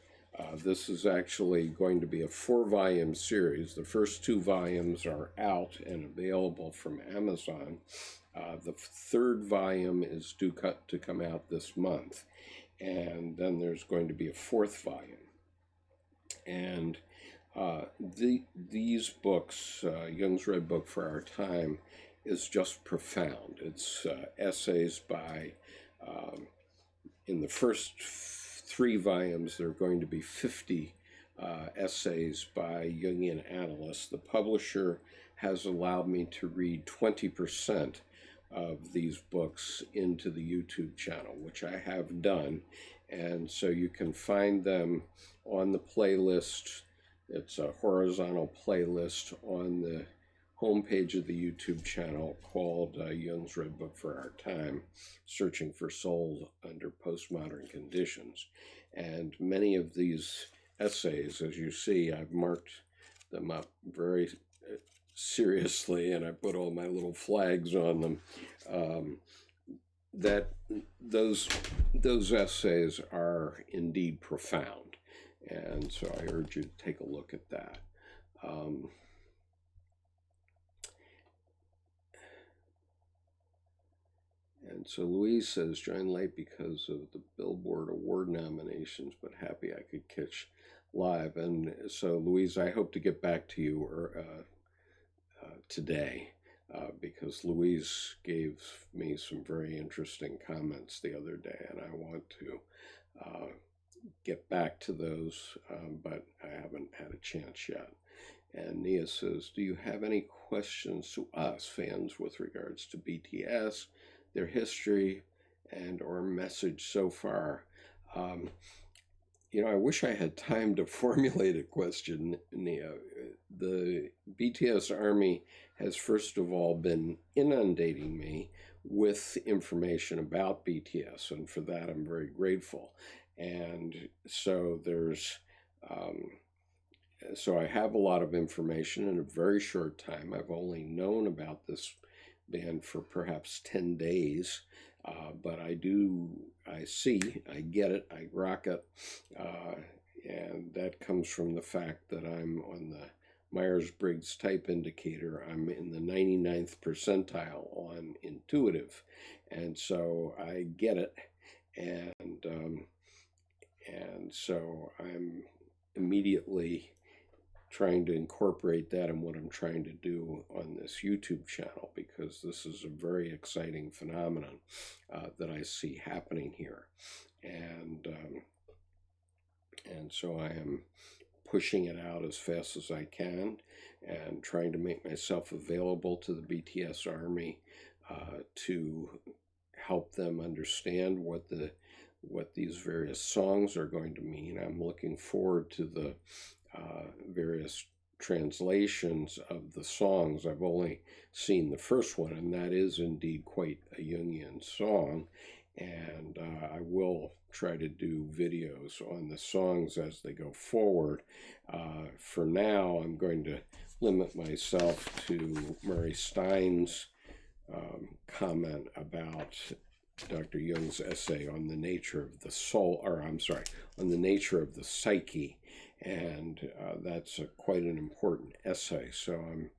this is actually going to be a 4-volume series. The first 2 volumes are out and available from Amazon. The 3rd volume is due to come out this month. And then there's going to be a 4th volume. And these books, Jung's Red Book for Our Time, is just profound. It's essays by, in the first 3 volumes, there are going to be 50 essays by Jungian analysts. The publisher has allowed me to read 20% of these books into the YouTube channel, which I have done. And so you can find them on the playlist. It's a horizontal playlist on the homepage of the YouTube channel called Jung's Red Book for Our Time, Searching for Soul Under Postmodern Conditions. And many of these essays, as you see, I've marked them up very seriously, and I put all my little flags on them. Those essays are indeed profound, and so I urge you to take a look at that. And so Louise says, joined late because of the Billboard Award nominations, but happy I could catch live. And so Louise, I hope to get back to you today, because Louise gave me some very interesting comments the other day, and I want to get back to those, but I haven't had a chance yet. And Nia says, do you have any questions to us, fans, with regards to BTS, their history, and or message so far? I wish I had time to formulate a question, Nia. The BTS Army has, first of all, been inundating me with information about BTS, and for that I'm very grateful. And so so I have a lot of information in a very short time. I've only known about this band for perhaps 10 days, but I see, I get it, I rock it, and that comes from the fact that I'm on the Myers-Briggs type indicator. I'm in the 99th percentile on intuitive, and so I get it, and so I'm immediately trying to incorporate that in what I'm trying to do on this YouTube channel, because this is a very exciting phenomenon that I see happening here. And so I am pushing it out as fast as I can and trying to make myself available to the BTS Army to help them understand what these various songs are going to mean. I'm looking forward to the various translations of the songs. I've only seen the first one, and that is indeed quite a Jungian song, and I will try to do videos on the songs as they go forward. For now, I'm going to limit myself to Murray Stein's comment about Dr. Jung's essay on the nature of the soul, on the nature of the psyche, and that's quite an important essay. So I'm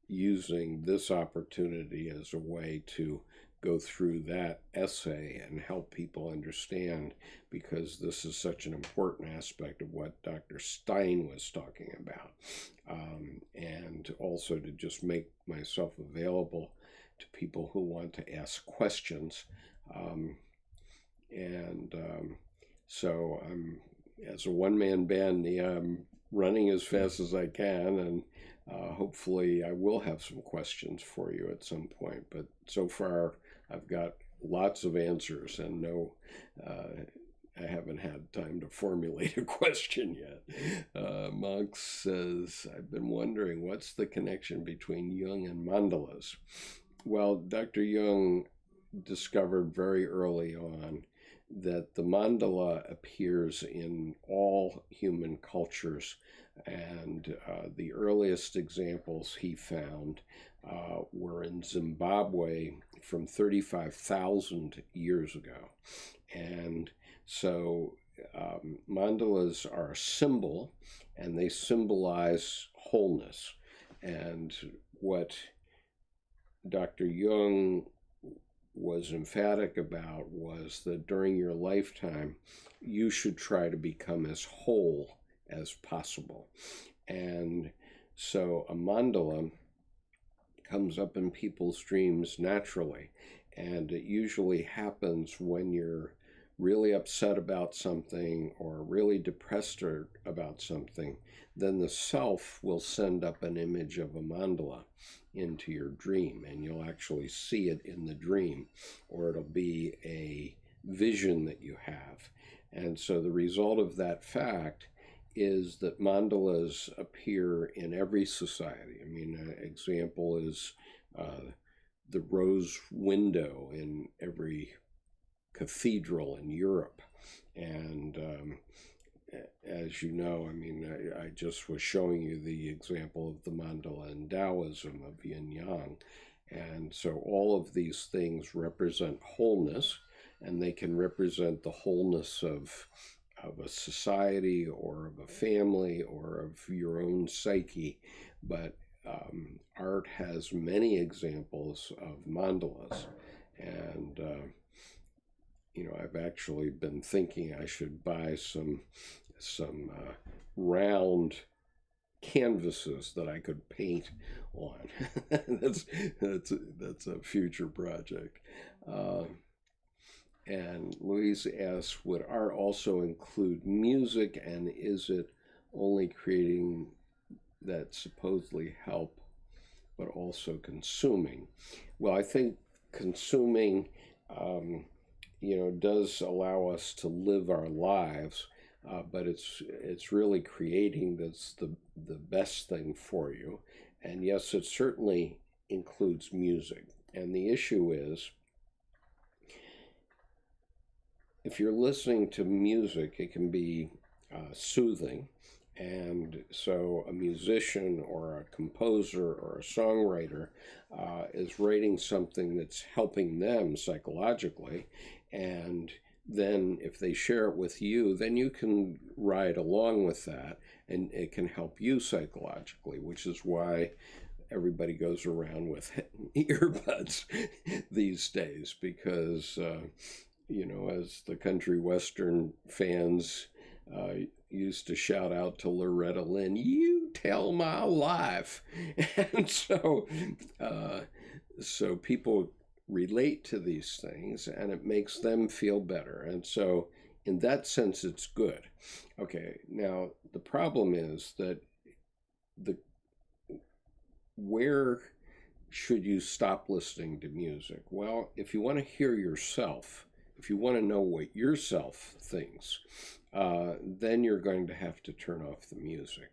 using this opportunity as a way to go through that essay and help people understand, because this is such an important aspect of what Dr. Stein was talking about, and also to just make myself available to people who want to ask questions. So I'm, as a one-man band, I'm running as fast as I can, and hopefully I will have some questions for you at some point. But so far, I've got lots of answers, and I haven't had time to formulate a question yet. Monk says, I've been wondering, what's the connection between Jung and mandalas? Well, Dr. Jung discovered very early on that the mandala appears in all human cultures, and the earliest examples he found were in Zimbabwe from 35,000 years ago. And so mandalas are a symbol, and they symbolize wholeness. And what Dr. Jung was emphatic about was that during your lifetime, you should try to become as whole as possible. And so a mandala comes up in people's dreams naturally, and it usually happens when you're really upset about something or really depressed about something. Then the self will send up an image of a mandala into your dream, and you'll actually see it in the dream, or it'll be a vision that you have. And so the result of that fact is that mandalas appear in every society. I mean, an example is the rose window in every cathedral in Europe. And as you know, I mean, I just was showing you the example of the mandala in Taoism of yin yang. And so all of these things represent wholeness, and they can represent the wholeness of a society or of a family or of your own psyche. But art has many examples of mandalas. And I've actually been thinking I should buy some round canvases that I could paint on. that's a future project. And Louise asks, would art also include music, and is it only creating that supposedly help, but also consuming. Well, I think consuming, does allow us to live our lives, but it's really creating that's the best thing for you. And yes, it certainly includes music. And the issue is, if you're listening to music, it can be soothing. And so a musician or a composer or a songwriter is writing something that's helping them psychologically. And then if they share it with you, then you can ride along with that, and it can help you psychologically, which is why everybody goes around with earbuds these days, because as the country western fans used to shout out to Loretta Lynn, "You tell my life." And so people relate to these things, and it makes them feel better. And so in that sense, it's good. Okay, now the problem is that where should you stop listening to music? Well, if you want to hear yourself, if you want to know what yourself thinks, then you're going to have to turn off the music,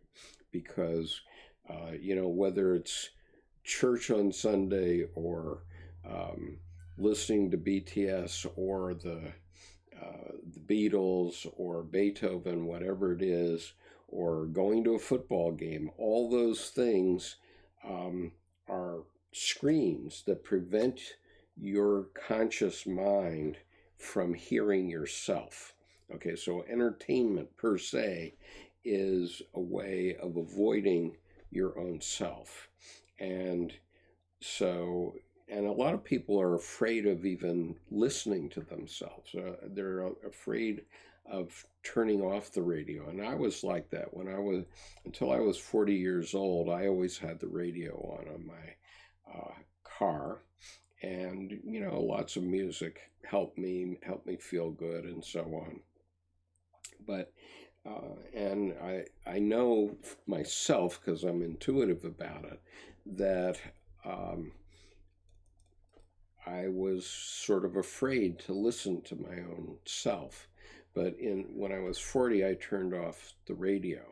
because whether it's church on Sunday or listening to BTS or the Beatles or Beethoven, whatever it is, or going to a football game, all those things are screens that prevent your conscious mind from hearing yourself. Okay, so entertainment per se is a way of avoiding your own self. And a lot of people are afraid of even listening to themselves. They're afraid of turning off the radio. And I was like that until I was 40 years old. I always had the radio on my car. And, lots of music helped me feel good and so on. But, and I know myself, because I'm intuitive about it, that I was sort of afraid to listen to my own self. But when I was 40, I turned off the radio.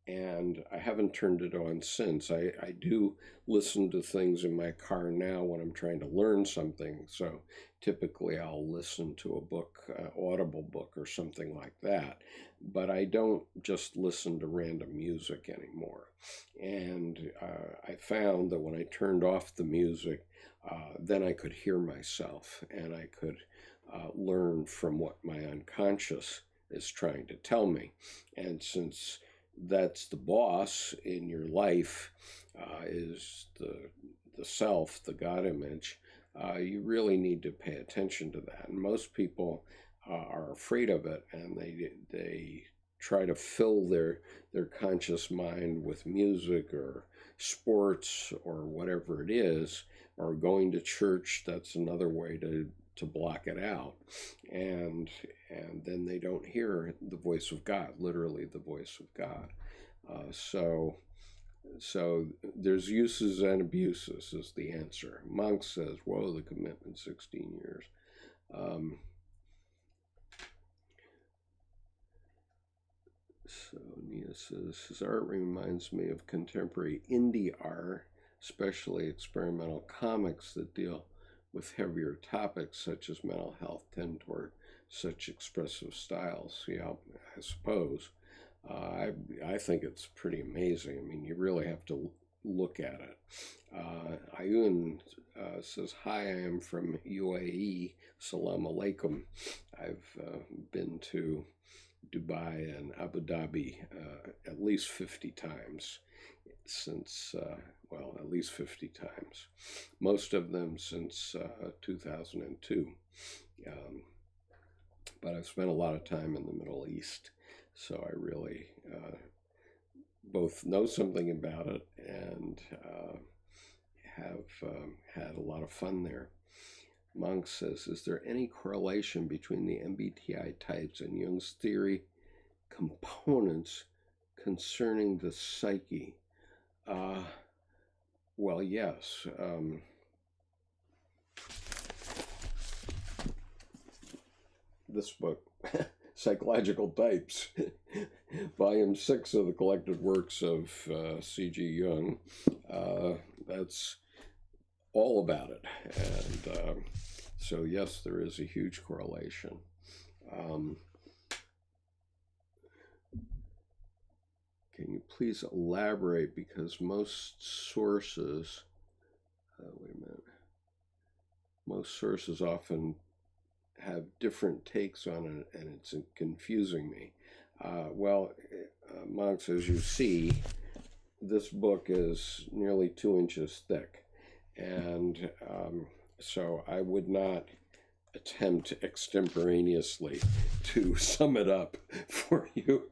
And I haven't turned it on since. I do listen to things in my car now when I'm trying to learn something. So typically I'll listen to a book, Audible book or something like that. But I don't just listen to random music anymore. And I found that when I turned off the music, then I could hear myself, and I could learn from what my unconscious is trying to tell me. And since that's the boss in your life, is the self, the God image, you really need to pay attention to that. And most people are afraid of it, and they try to fill their conscious mind with music or sports or whatever it is, or going to church. That's another way to block it out, and then they don't hear the voice of God, literally the voice of God. So there's uses and abuses is the answer. Monk says, whoa, the commitment, 16 years. So Nia says, his art reminds me of contemporary indie art, especially experimental comics that deal with heavier topics such as mental health, tend toward such expressive styles. Yeah, I suppose. I think it's pretty amazing. I mean, you really have to look at it. Ayun says, hi, I am from UAE. Salam alaikum. I've been to Dubai and Abu Dhabi at least 50 times since, at least 50 times. Most of them since 2002. But I've spent a lot of time in the Middle East, so I really both know something about it and have had a lot of fun there. Monk says, is there any correlation between the MBTI types and Jung's theory components concerning the psyche? Uh, well, yes. This book, Psychological Types, Volume 6 of the Collected Works of C.G. Jung, that's all about it. And so, yes, there is a huge correlation. Can you please elaborate? Because most sources, wait a minute, most sources often have different takes on it, and it's confusing me. Monks, as you see, this book is nearly 2 inches thick, and so I would not attempt extemporaneously to sum it up for you.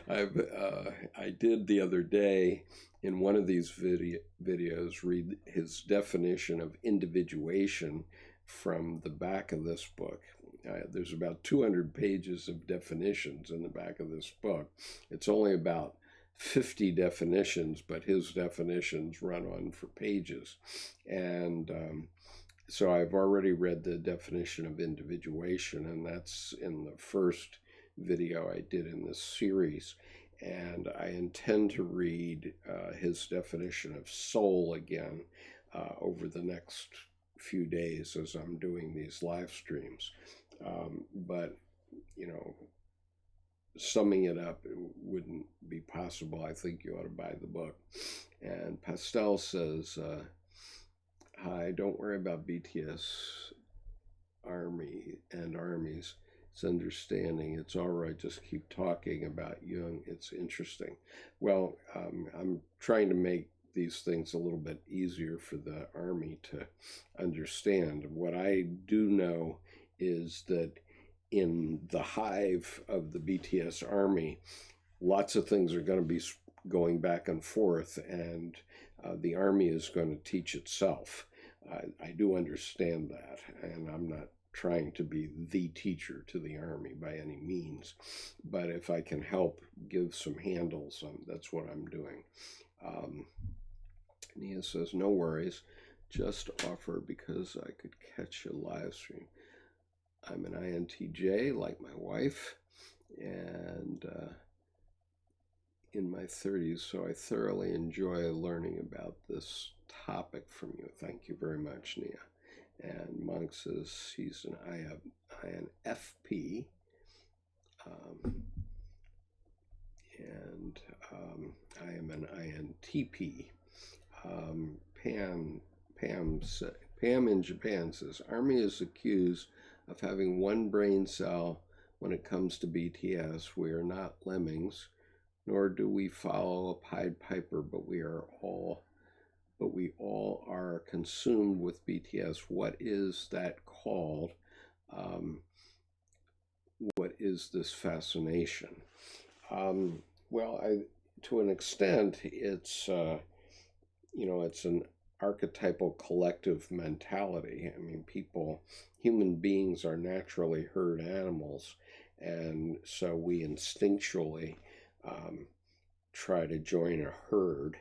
I did the other day in one of these videos read his definition of individuation from the back of this book. There's about 200 pages of definitions in the back of this book. It's only about 50 definitions, but his definitions run on for pages. And so I've already read the definition of individuation, and that's in the first video I did in this series. And I intend to read his definition of soul again over the next few days as I'm doing these live streams. But, you know, summing it up, it wouldn't be possible. I think you ought to buy the book. And Pastel says, hi, don't worry about BTS Army and armies. It's understanding. It's all right. Just keep talking about Jung. It's interesting. Well, I'm trying to make these things a little bit easier for the army to understand. What I do know is that in the hive of the BTS Army, lots of things are going to be going back and forth, and the army is going to teach itself. I do understand that, and I'm not trying to be the teacher to the army by any means, but if I can help give some handles, that's what I'm doing. Nia says, no worries, just offer because I could catch a live stream. I'm an INTJ like my wife, and in my 30s, so I thoroughly enjoy learning about this topic from you. Thank you very much, Nia. And Monk says he's an INFP, and I am an INTP. Pam in Japan says, Army is accused of having one brain cell when it comes to BTS. We are not lemmings, nor do we follow a Pied Piper, but we all are consumed with BTS. What is that called? What is this fascination? To an extent, it's it's an archetypal collective mentality. I mean, human beings are naturally herd animals, and so we instinctually try to join a herd,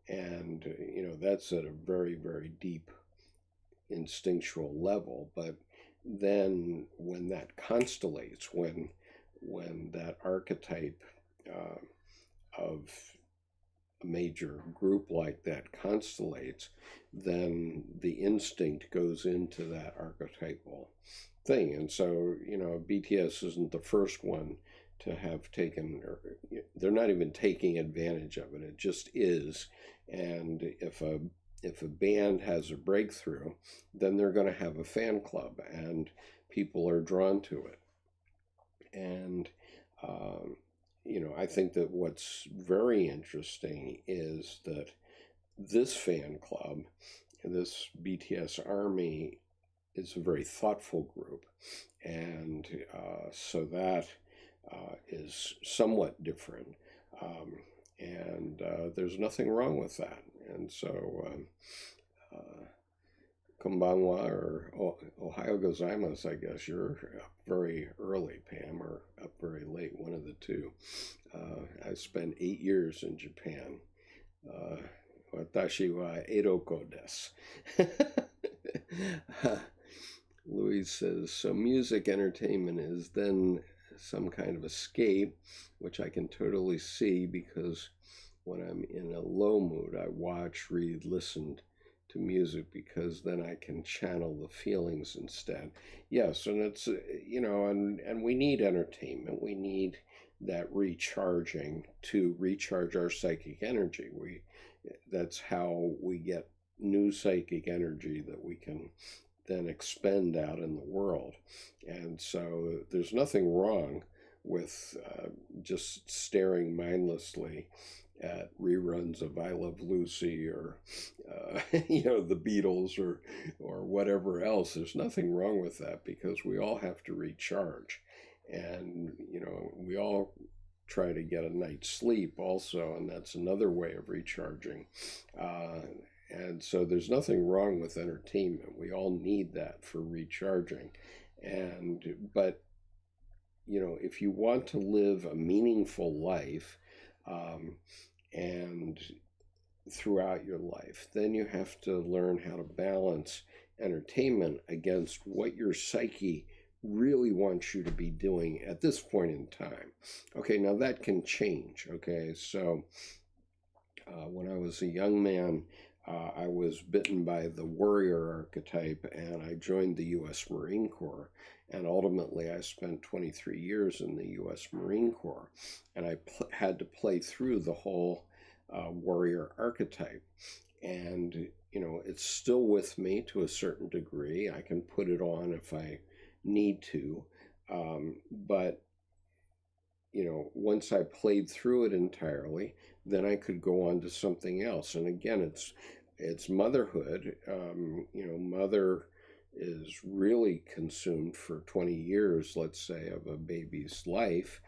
and that's at a very, very deep instinctual level. But then when that constellates, when that archetype of a major group like that constellates, then the instinct goes into that archetypal thing. And so, BTS isn't the first one to have taken, or they're not even taking advantage of it. It just is. And if a band has a breakthrough, then they're going to have a fan club, and people are drawn to it. And I think that what's very interesting is that this fan club, this BTS Army, is a very thoughtful group, and so that is somewhat different, and there's nothing wrong with that. And so konbanwa, or Ohio gozaimasu, I guess. You're up very early, Pam, or up very late, one of the two. I spent 8 years in Japan, Watashi wa eroko desu. Louise says, so music entertainment is then some kind of escape, which I can totally see, because when I'm in a low mood, I watch, read, listen to music, because then I can channel the feelings instead. Yes, and it's, and we need entertainment. We need that recharging to recharge our psychic energy. That's how we get new psychic energy that we can then expend out in the world. And so there's nothing wrong with just staring mindlessly at reruns of I Love Lucy or the Beatles or whatever else. There's nothing wrong with that, because we all have to recharge, and we all try to get a night's sleep also, and that's another way of recharging. And so there's nothing wrong with entertainment. We all need that for recharging. But if you want to live a meaningful life, and throughout your life, then you have to learn how to balance entertainment against what your psyche really wants you to be doing at this point in time. Okay, now that can change. Okay, so when I was a young man, I was bitten by the warrior archetype, and I joined the U.S. Marine Corps. And ultimately, I spent 23 years in the U.S. Marine Corps, and I had to play through the whole warrior archetype. And, it's still with me to a certain degree. I can put it on if I need to. But, once I played through it entirely, then I could go on to something else. And again, it's motherhood. Mother is really consumed for 20 years, let's say, of a baby's life.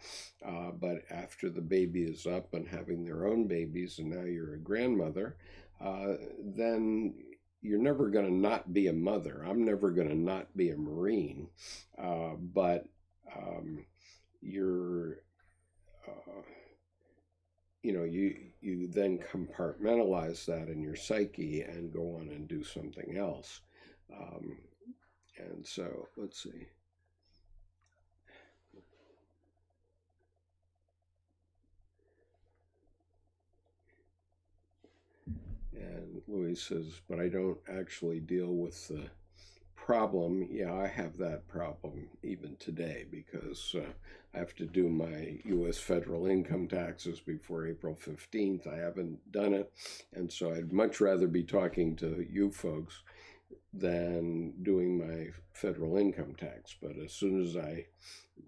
But after the baby is up and having their own babies, and now you're a grandmother, then you're never going to not be a mother. I'm never going to not be a Marine. But you're... you then compartmentalize that in your psyche and go on and do something else. And so, let's see. And Louis says, but I don't actually deal with the problem. Yeah, I have that problem even today, because I have to do my U.S. federal income taxes before April 15th. I haven't done it, and so I'd much rather be talking to you folks than doing my federal income tax. But as soon as I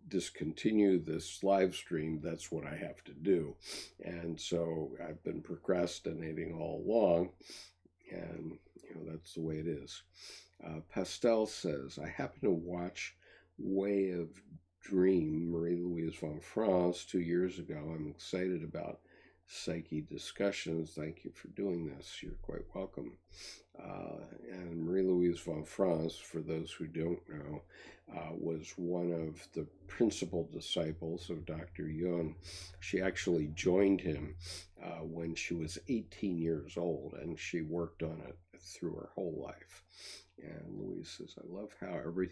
discontinue this live stream, that's what I have to do. And so I've been procrastinating all along, and that's the way it is. Pastel says, I happen to watch Way of Dream, Marie-Louise von France, 2 years ago. I'm excited about psyche discussions. Thank you for doing this. You're quite welcome. And Marie-Louise von France, for those who don't know, was one of the principal disciples of Dr. Jung. She actually joined him when she was 18 years old, and she worked on it through her whole life. And Louise says, I love how every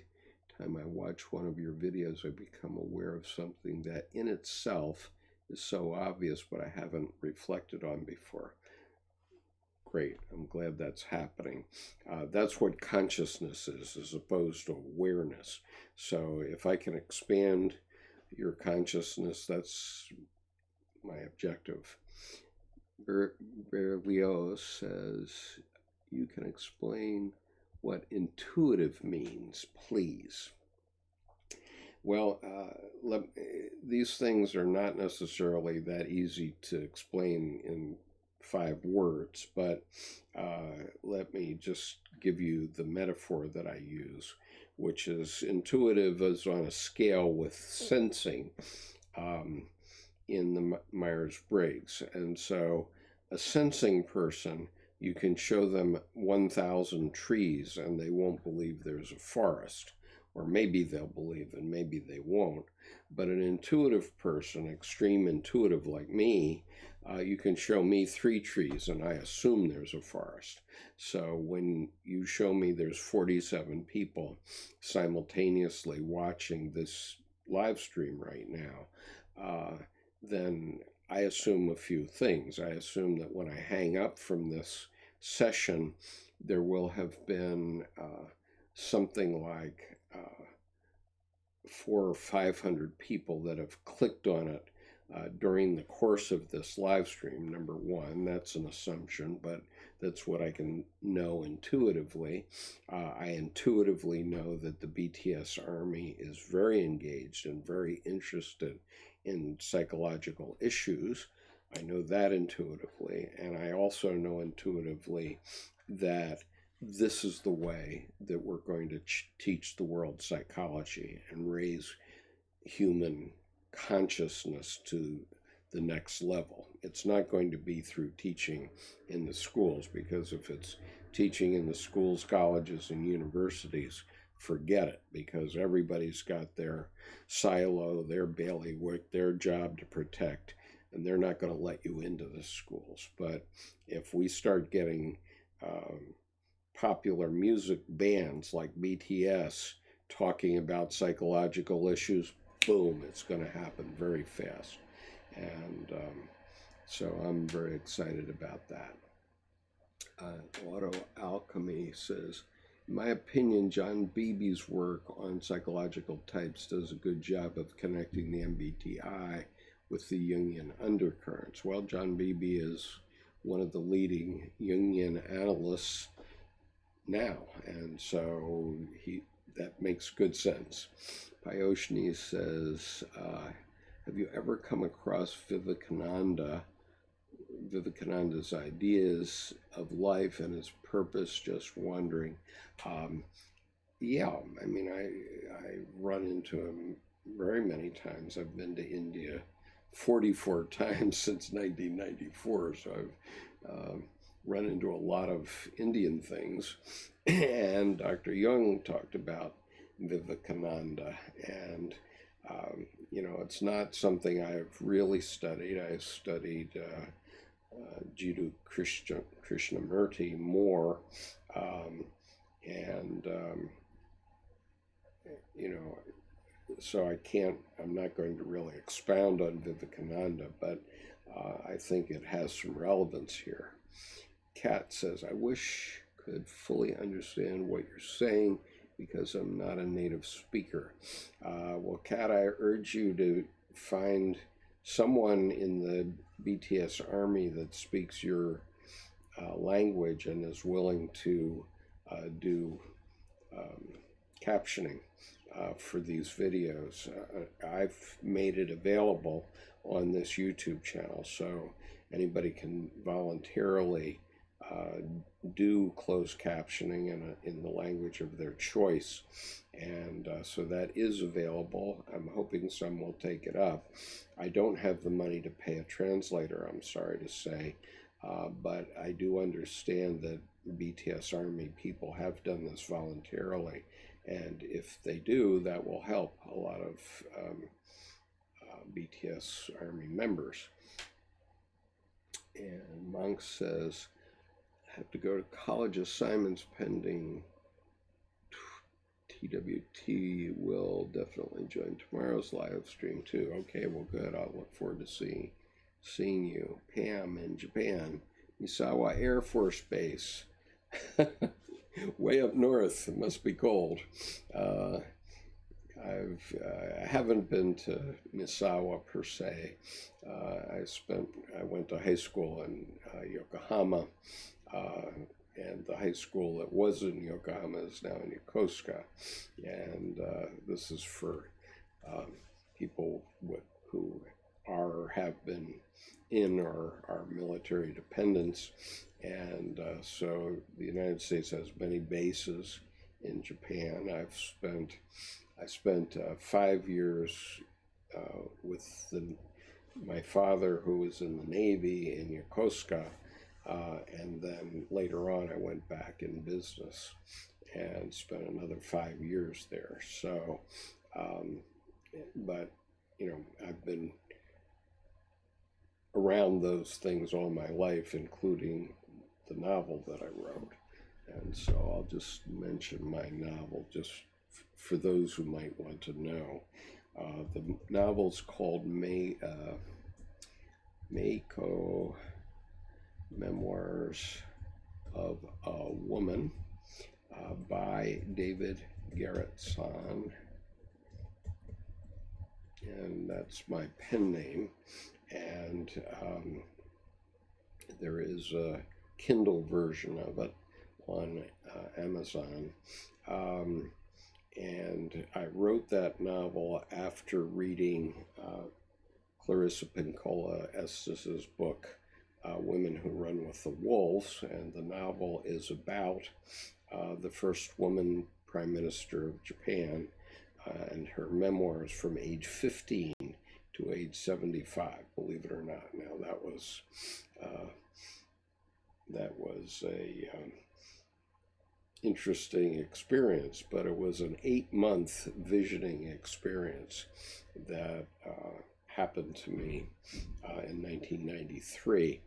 time I watch one of your videos, I become aware of something that in itself is so obvious, but I haven't reflected on before. Great. I'm glad that's happening. That's what consciousness is, as opposed to awareness. So if I can expand your consciousness, that's my objective. Berlioz says, you can explain what intuitive means, please. Well, these things are not necessarily that easy to explain in 5 words, but let me just give you the metaphor that I use, which is intuitive is on a scale with sensing in the Myers-Briggs. And so a sensing person, you can show them 1,000 trees and they won't believe there's a forest. or maybe they'll believe and maybe they won't. But an intuitive person, extreme intuitive like me, you can show me 3 trees and I assume there's a forest. So when you show me there's 47 people simultaneously watching this live stream right now, then I assume a few things. I assume that when I hang up from this session, there will have been something like 400 or 500 people that have clicked on it during the course of this live stream. Number one, that's an assumption, but that's what I can know intuitively. I intuitively know that the BTS Army is very engaged and very interested in psychological issues. I know that intuitively, and I also know intuitively that this is the way that we're going to teach the world psychology and raise human consciousness to the next level. It's not going to be through teaching in the schools, because if it's teaching in the schools, colleges, and universities, forget it, because everybody's got their silo, their bailiwick, their job to protect, and they're not going to let you into the schools. But if we start getting popular music bands like BTS talking about psychological issues, boom, it's going to happen very fast. And so I'm very excited about that. Auto Alchemy says, in my opinion, John Beebe's work on psychological types does a good job of connecting the MBTI with the Jungian undercurrents. Well, John Beebe is one of the leading Jungian analysts now, and so that makes good sense. Pyoshni says, have you ever come across Vivekananda's ideas of life and his purpose? Just wondering. Yeah, I mean, I run into him very many times. I've been to India 44 times since 1994, so I've run into a lot of Indian things. And Dr. Jung talked about Vivekananda, and it's not something I've really studied. I've studied Jiddu Krishnamurti more, so I'm not going to really expound on Vivekananda, but I think it has some relevance here. Kat says, I wish could fully understand what you're saying because I'm not a native speaker. Well, Kat, I urge you to find someone in the BTS Army that speaks your language and is willing to do captioning for these videos. I've made it available on this YouTube channel, so anybody can voluntarily do closed captioning in the language of their choice, and so that is available. I'm hoping some will take it up. I don't have the money to pay a translator, I'm sorry to say, but I do understand that BTS Army people have done this voluntarily, and if they do, that will help a lot of BTS Army members. And Monk says, have to go to college assignments pending. TWT will definitely join tomorrow's live stream too. Okay, well, good. I'll look forward to seeing you. Pam in Japan, Misawa Air Force Base. Way up north. It must be cold. I haven't been to Misawa per se. I went to high school in Yokohama, and the high school that was in Yokohama is now in Yokosuka, and this is for people who have been in or are military dependents, and so the United States has many bases in Japan. I spent 5 years with my father, who was in the Navy, in Yokosuka, and then later on I went back in business. and spent another 5 years there. So, but, I've been around those things all my life, including the novel that I wrote. And so I'll just mention my novel just for those who might want to know. The novel's called Meiko Memoirs of a Woman by David Garrett-San. And that's my pen name. And there is a Kindle version of it on Amazon. And I wrote that novel after reading Clarissa Pinkola Estes' book, Women Who Run with the Wolves. And the novel is about the first woman prime minister of Japan and her memoirs from age 15 to age 75, believe it or not. Now, that was a interesting experience, but it was an 8-month visioning experience that happened to me in 1993.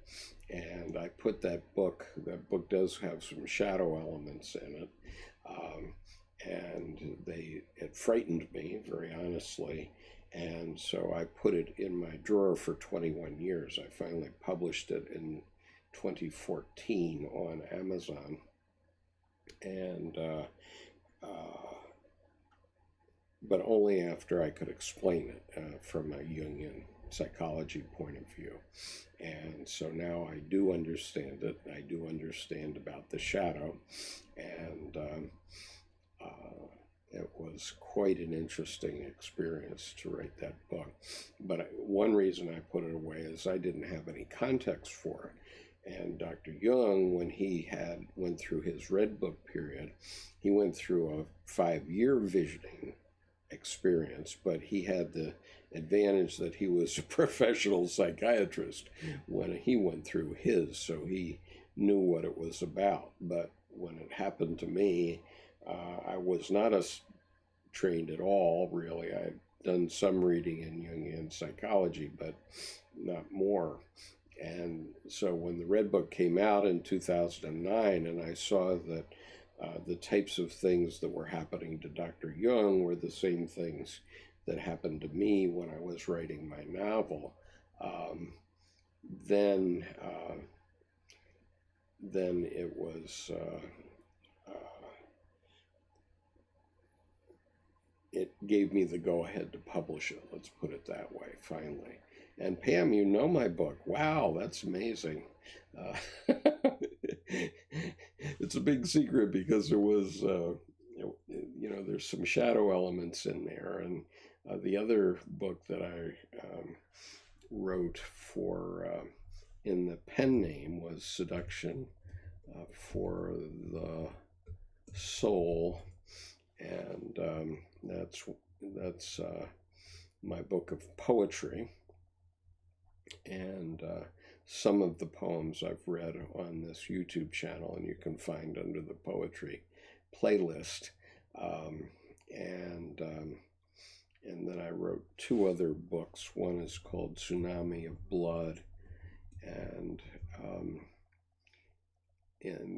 And I put that book does have some shadow elements in it, and it frightened me, very honestly. And so I put it in my drawer for 21 years. I finally published it in 2014 on Amazon. And, but only after I could explain it from a Jungian psychology point of view. And so now I do understand it. I do understand about the shadow. And it was quite an interesting experience to write that book. But one reason I put it away is I didn't have any context for it. And Dr. Jung, when he went through his Red Book period, he went through a 5-year visioning experience, but he had the advantage that he was a professional psychiatrist when he went through his, so he knew what it was about. But when it happened to me, I was not trained at all, really. I'd done some reading in Jungian psychology, but not more. And so when the Red Book came out in 2009, and I saw that the types of things that were happening to Dr. Jung were the same things that happened to me when I was writing my novel, then it was it gave me the go-ahead to publish it. Let's put it that way, finally. And Pam, you know my book. Wow, that's amazing. It's a big secret because there was, there's some shadow elements in there. And the other book that I wrote for in the pen name was Seduction for the Soul. And that's my book of poetry. And some of the poems I've read on this YouTube channel, and you can find under the poetry playlist. And then I wrote 2 other books. One is called Tsunami of Blood, and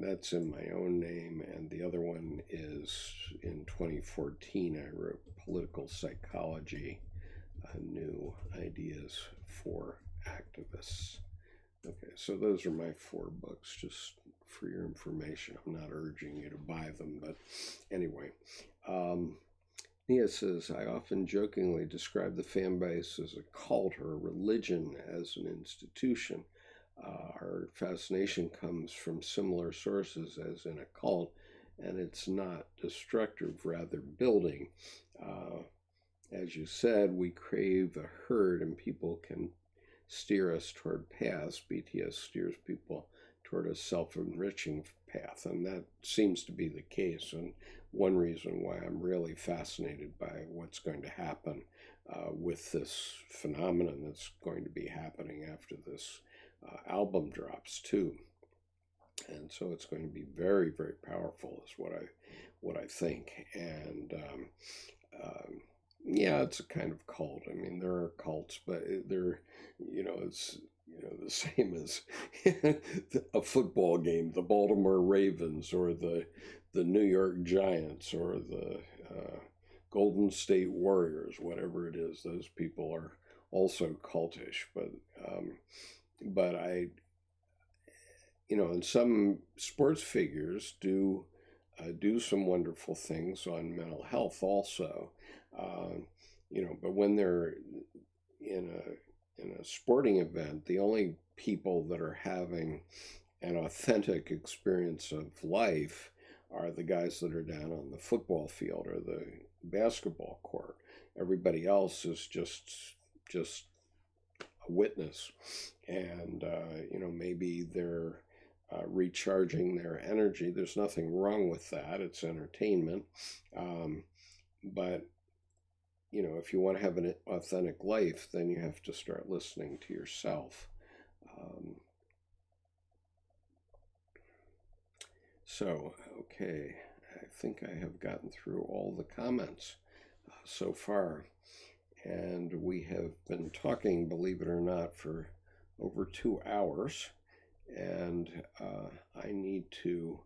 that's in my own name. And the other one is in 2014. I wrote Political Psychology, New Ideas for Activists. Okay, so those are my 4 books, just for your information. I'm not urging you to buy them, but anyway. Nia says, I often jokingly describe the fan base as a cult or a religion as an institution. Our fascination comes from similar sources as in a cult, and it's not destructive, rather building. As you said, we crave a herd, and people can steer us toward paths. BTS steers people toward a self-enriching path, and that seems to be the case, and one reason why I'm really fascinated by what's going to happen with this phenomenon that's going to be happening after this album drops too. And so it's going to be very, very powerful, is what I think. And yeah, it's a kind of cult. I mean, there are cults, but they're, it's the same as a football game, the Baltimore Ravens or the New York Giants or the Golden State Warriors, whatever it is. Those people are also cultish, but I, and some sports figures do some wonderful things on mental health also. But when they're in a sporting event, the only people that are having an authentic experience of life are the guys that are down on the football field or the basketball court. Everybody else is just a witness, and maybe they're recharging their energy. There's nothing wrong with that. It's entertainment, but if you want to have an authentic life, then you have to start listening to yourself. So, okay, I think I have gotten through all the comments so far. And we have been talking, believe it or not, for over 2 hours. And I need to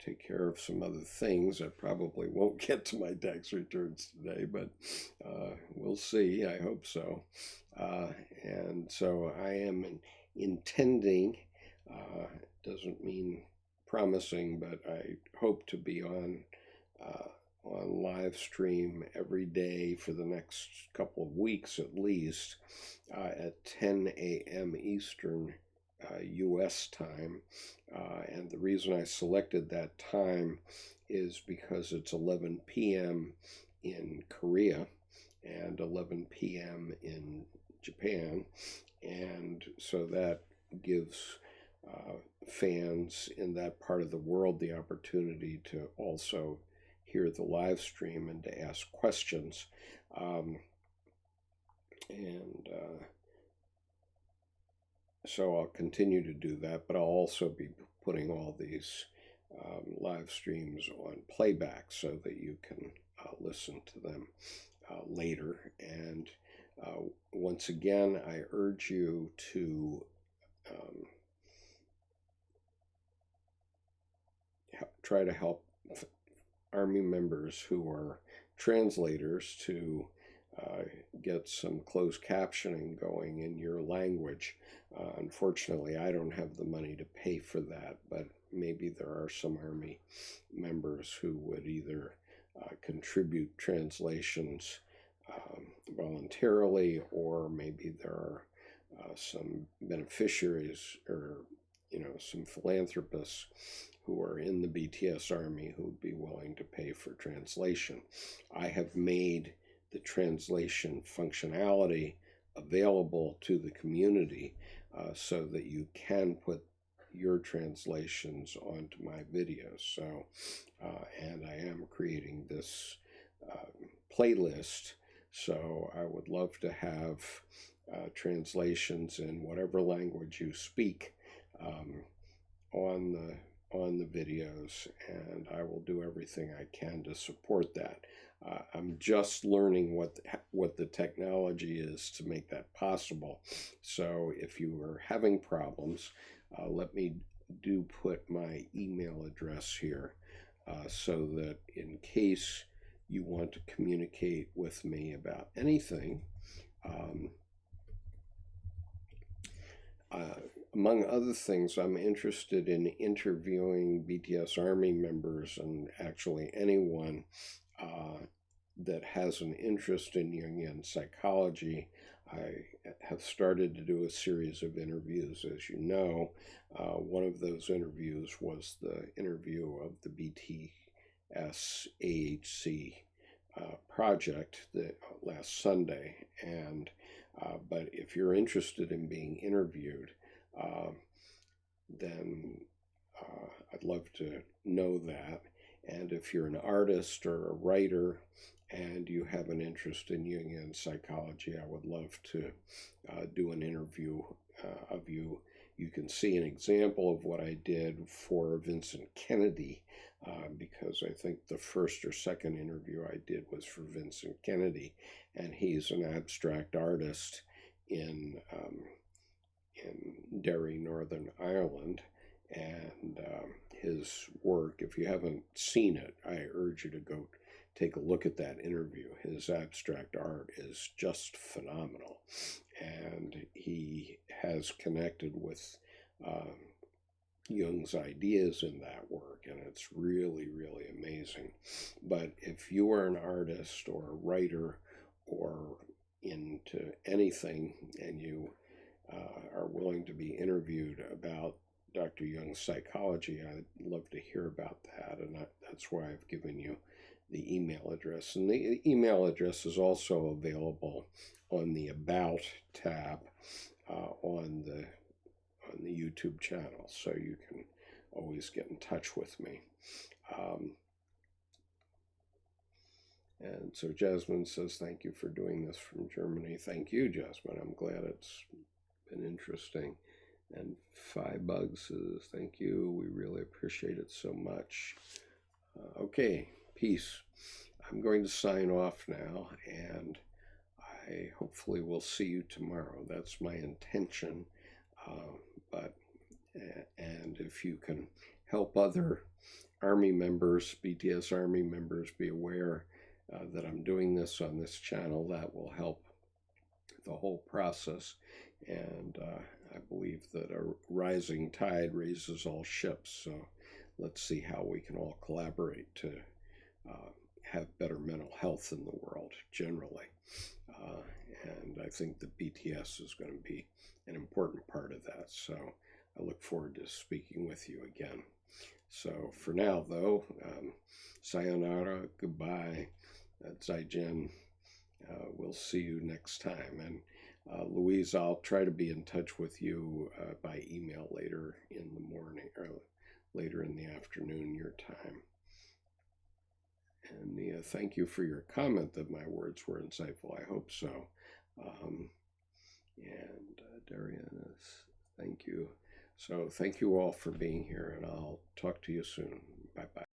take care of some other things. I probably won't get to my tax returns today, but we'll see. I hope so. And so I am intending, doesn't mean promising, but I hope to be on live stream every day for the next couple of weeks at least at 10 a.m. Eastern U.S. time. And the reason I selected that time is because it's 11 p.m. in Korea and 11 p.m. in Japan. And so that gives fans in that part of the world the opportunity to also hear the live stream and to ask questions. So I'll continue to do that, but I'll also be putting all these live streams on playback so that you can listen to them later. And once again, I urge you to try to help Army members who are translators to get some closed captioning going in your language. Unfortunately, I don't have the money to pay for that, but maybe there are some Army members who would either contribute translations voluntarily, or maybe there are some beneficiaries or some philanthropists who are in the BTS Army who would be willing to pay for translation. I have made the translation functionality available to the community so that you can put your translations onto my videos. So, and I am creating this playlist, so I would love to have translations in whatever language you speak on the videos, and I will do everything I can to support that. I'm just learning what the technology is to make that possible. So if you are having problems, let me put my email address here so that in case you want to communicate with me about anything, among other things, I'm interested in interviewing BTS Army members and actually anyone that has an interest in Jungian psychology. I have started to do a series of interviews, as you know. One of those interviews was the interview of the BTS AHC project last Sunday. And but if you're interested in being interviewed, then I'd love to know that. And if you're an artist or a writer and you have an interest in Jungian psychology, I would love to do an interview of you you can see an example of what I did for Vincent Kennedy, because I think the first or second interview I did was for Vincent Kennedy, and he's an abstract artist in Derry, Northern Ireland. And his work, if you haven't seen it, I urge you to go take a look at that interview. His abstract art is just phenomenal. And he has connected with Jung's ideas in that work, and it's really, really amazing. But if you are an artist or a writer or into anything, and you are willing to be interviewed about Dr. Jung's psychology, I'd love to hear about that, and that's why I've given you the email address. And the email address is also available on the About tab on the YouTube channel, so you can always get in touch with me. And so Jasmine says, thank you for doing this from Germany. Thank you, Jasmine. I'm glad it's been interesting. And Bugs says, thank you. We really appreciate it so much. Okay, peace. I'm going to sign off now, and I hopefully will see you tomorrow. That's my intention. And if you can help other Army members, BTS Army members, be aware that I'm doing this on this channel, that will help the whole process. And I believe that a rising tide raises all ships. So let's see how we can all collaborate to have better mental health in the world generally. And I think the BTS is going to be an important part of that. So I look forward to speaking with you again. So for now, though, sayonara, goodbye, zaijian. We'll see you next time. And Louise, I'll try to be in touch with you by email later in the morning or later in the afternoon, your time. And thank you for your comment that my words were insightful. I hope so. And Darian is, thank you. So thank you all for being here, and I'll talk to you soon. Bye-bye.